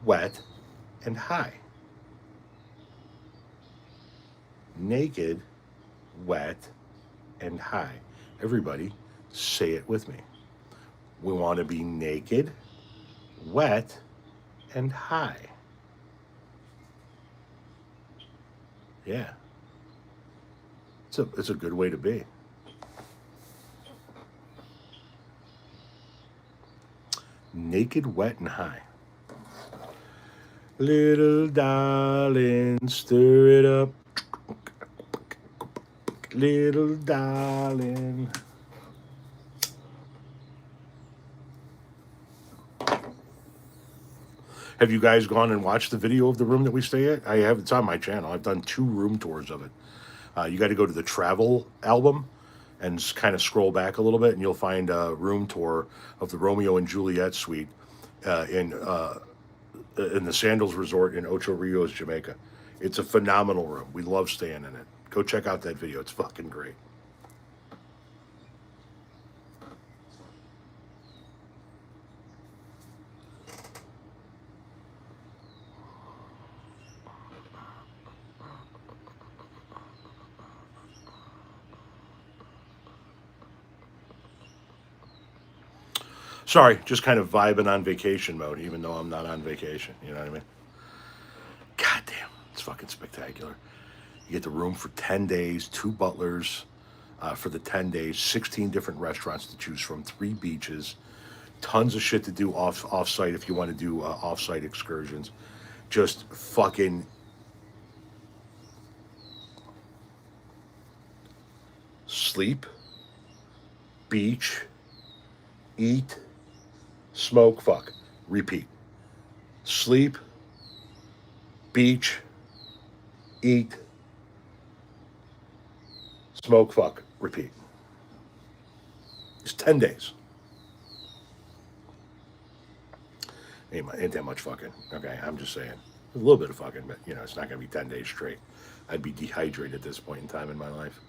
wet, and high. Naked, wet, and high. Everybody, say it with me. We want to be naked, wet, and high. Yeah. It's a good way to be. Naked, wet, and high. Little darling, stir it up. Little darling. Have you guys gone and watched the video of the room that we stay at? I have. It's on my channel. I've done 2 room tours of it. You got to go to the travel album and kind of scroll back a little bit, and you'll find a room tour of the Romeo and Juliet suite in the Sandals Resort in Ocho Rios, Jamaica. It's a phenomenal room. We love staying in it. Go check out that video. It's fucking great. Sorry, just kind of vibing on vacation mode, even though I'm not on vacation. You know what I mean? God damn, it's fucking spectacular. You get the room for 10 days, two butlers for the 10 days, 16 different restaurants to choose from, three beaches, tons of shit to do off-site if you want to do off-site excursions. Just fucking sleep, beach, eat, smoke, fuck, repeat. Sleep, beach, eat, smoke, fuck, repeat. It's 10 days. Ain't that much fucking. Okay, I'm just saying. A little bit of fucking, but it's not going to be 10 days straight. I'd be dehydrated at this point in time in my life.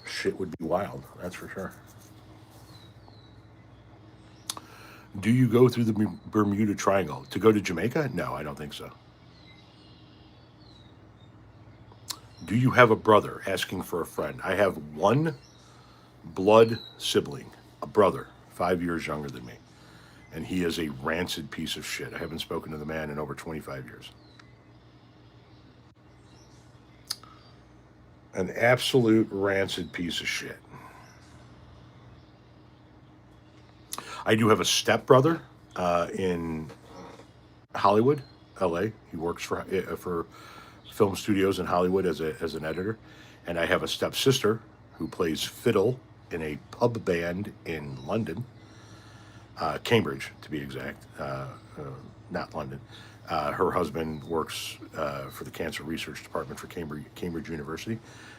Shit would be wild, that's for sure. Do you go through the Bermuda Triangle? To go to Jamaica? No, I don't think so. Do you have a brother? Asking for a friend. I have one blood sibling, a brother, 5 years younger than me. And he is a rancid piece of shit. I haven't spoken to the man in over 25 years. An absolute rancid piece of shit. I do have a stepbrother in Hollywood, LA. He works for film studios in Hollywood as an editor. And I have a stepsister who plays fiddle in a pub band in London, Cambridge to be exact, not London. Her husband works for the Cancer Research Department for Cambridge University.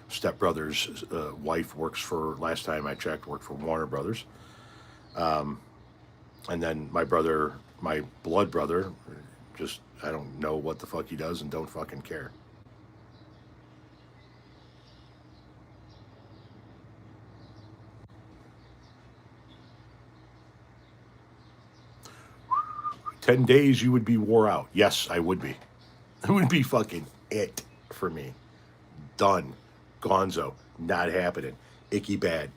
Stepbrother's wife works for, last time I checked, worked for Warner Brothers. And then my brother, my blood brother, just, I don't know what the fuck he does and don't fucking care. "10 days you would be wore out." Yes, I would be. It would be fucking it for me. Done. Gonzo. Not happening. Icky bad.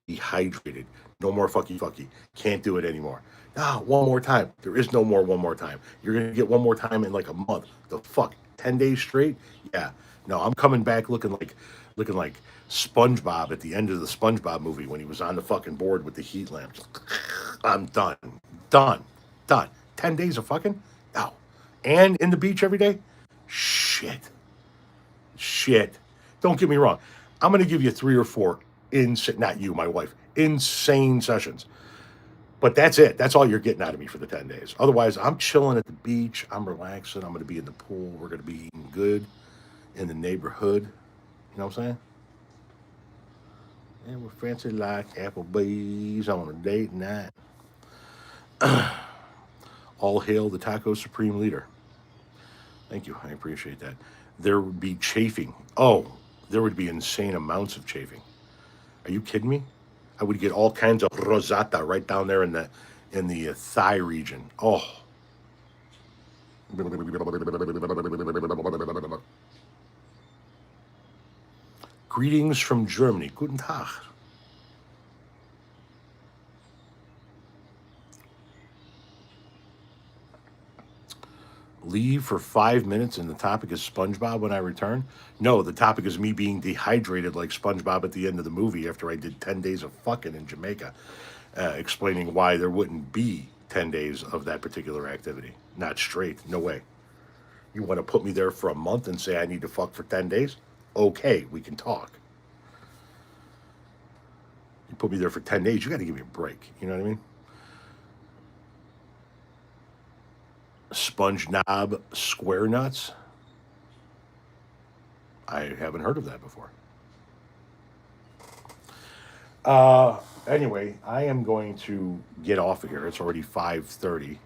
Dehydrated. No more fucky. Can't do it anymore. Nah, one more time. There is no more one more time. You're going to get one more time in like a month. The fuck? 10 days straight? Yeah. No, I'm coming back looking like SpongeBob at the end of the SpongeBob movie when he was on the fucking board with the heat lamps. I'm done. Done. Done. 10 days of fucking? No. And in the beach every day? Shit. Shit. Don't get me wrong. I'm going to give you 3 or 4 insane, not you, my wife, insane sessions. But that's it. That's all you're getting out of me for the 10 days. Otherwise, I'm chilling at the beach. I'm relaxing. I'm going to be in the pool. We're going to be eating good in the neighborhood. You know what I'm saying? And we're fancy like Applebee's on a date night. All hail the Taco Supreme leader. Thank you. I appreciate that. There would be chafing. Oh, there would be insane amounts of chafing. Are you kidding me? I would get all kinds of rosata right down there in the thigh region. Oh. Greetings from Germany. Guten Tag. Leave for 5 minutes and the topic is SpongeBob when I return? No, the topic is me being dehydrated like SpongeBob at the end of the movie after I did 10 days of fucking in Jamaica, explaining why there wouldn't be 10 days of that particular activity. Not straight. No way. You want to put me there for a month and say I need to fuck for 10 days? Okay, we can talk. You put me there for 10 days, you got to give me a break. You know what I mean? Sponge knob square nuts? I haven't heard of that before. Anyway, I am going to get off of here. It's already 5:30.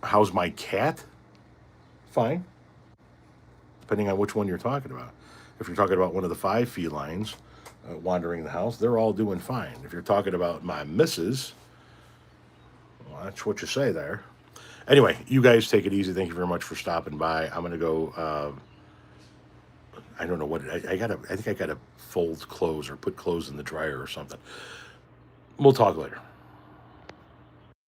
How's my cat? Fine. Depending on which one you're talking about. If you're talking about one of the 5 felines wandering the house, they're all doing fine. If you're talking about my missus, well, that's what you say there. Anyway, you guys take it easy. Thank you very much for stopping by. I'm going to go. I don't know what I gotta. I think I gotta fold clothes or put clothes in the dryer or something. We'll talk later.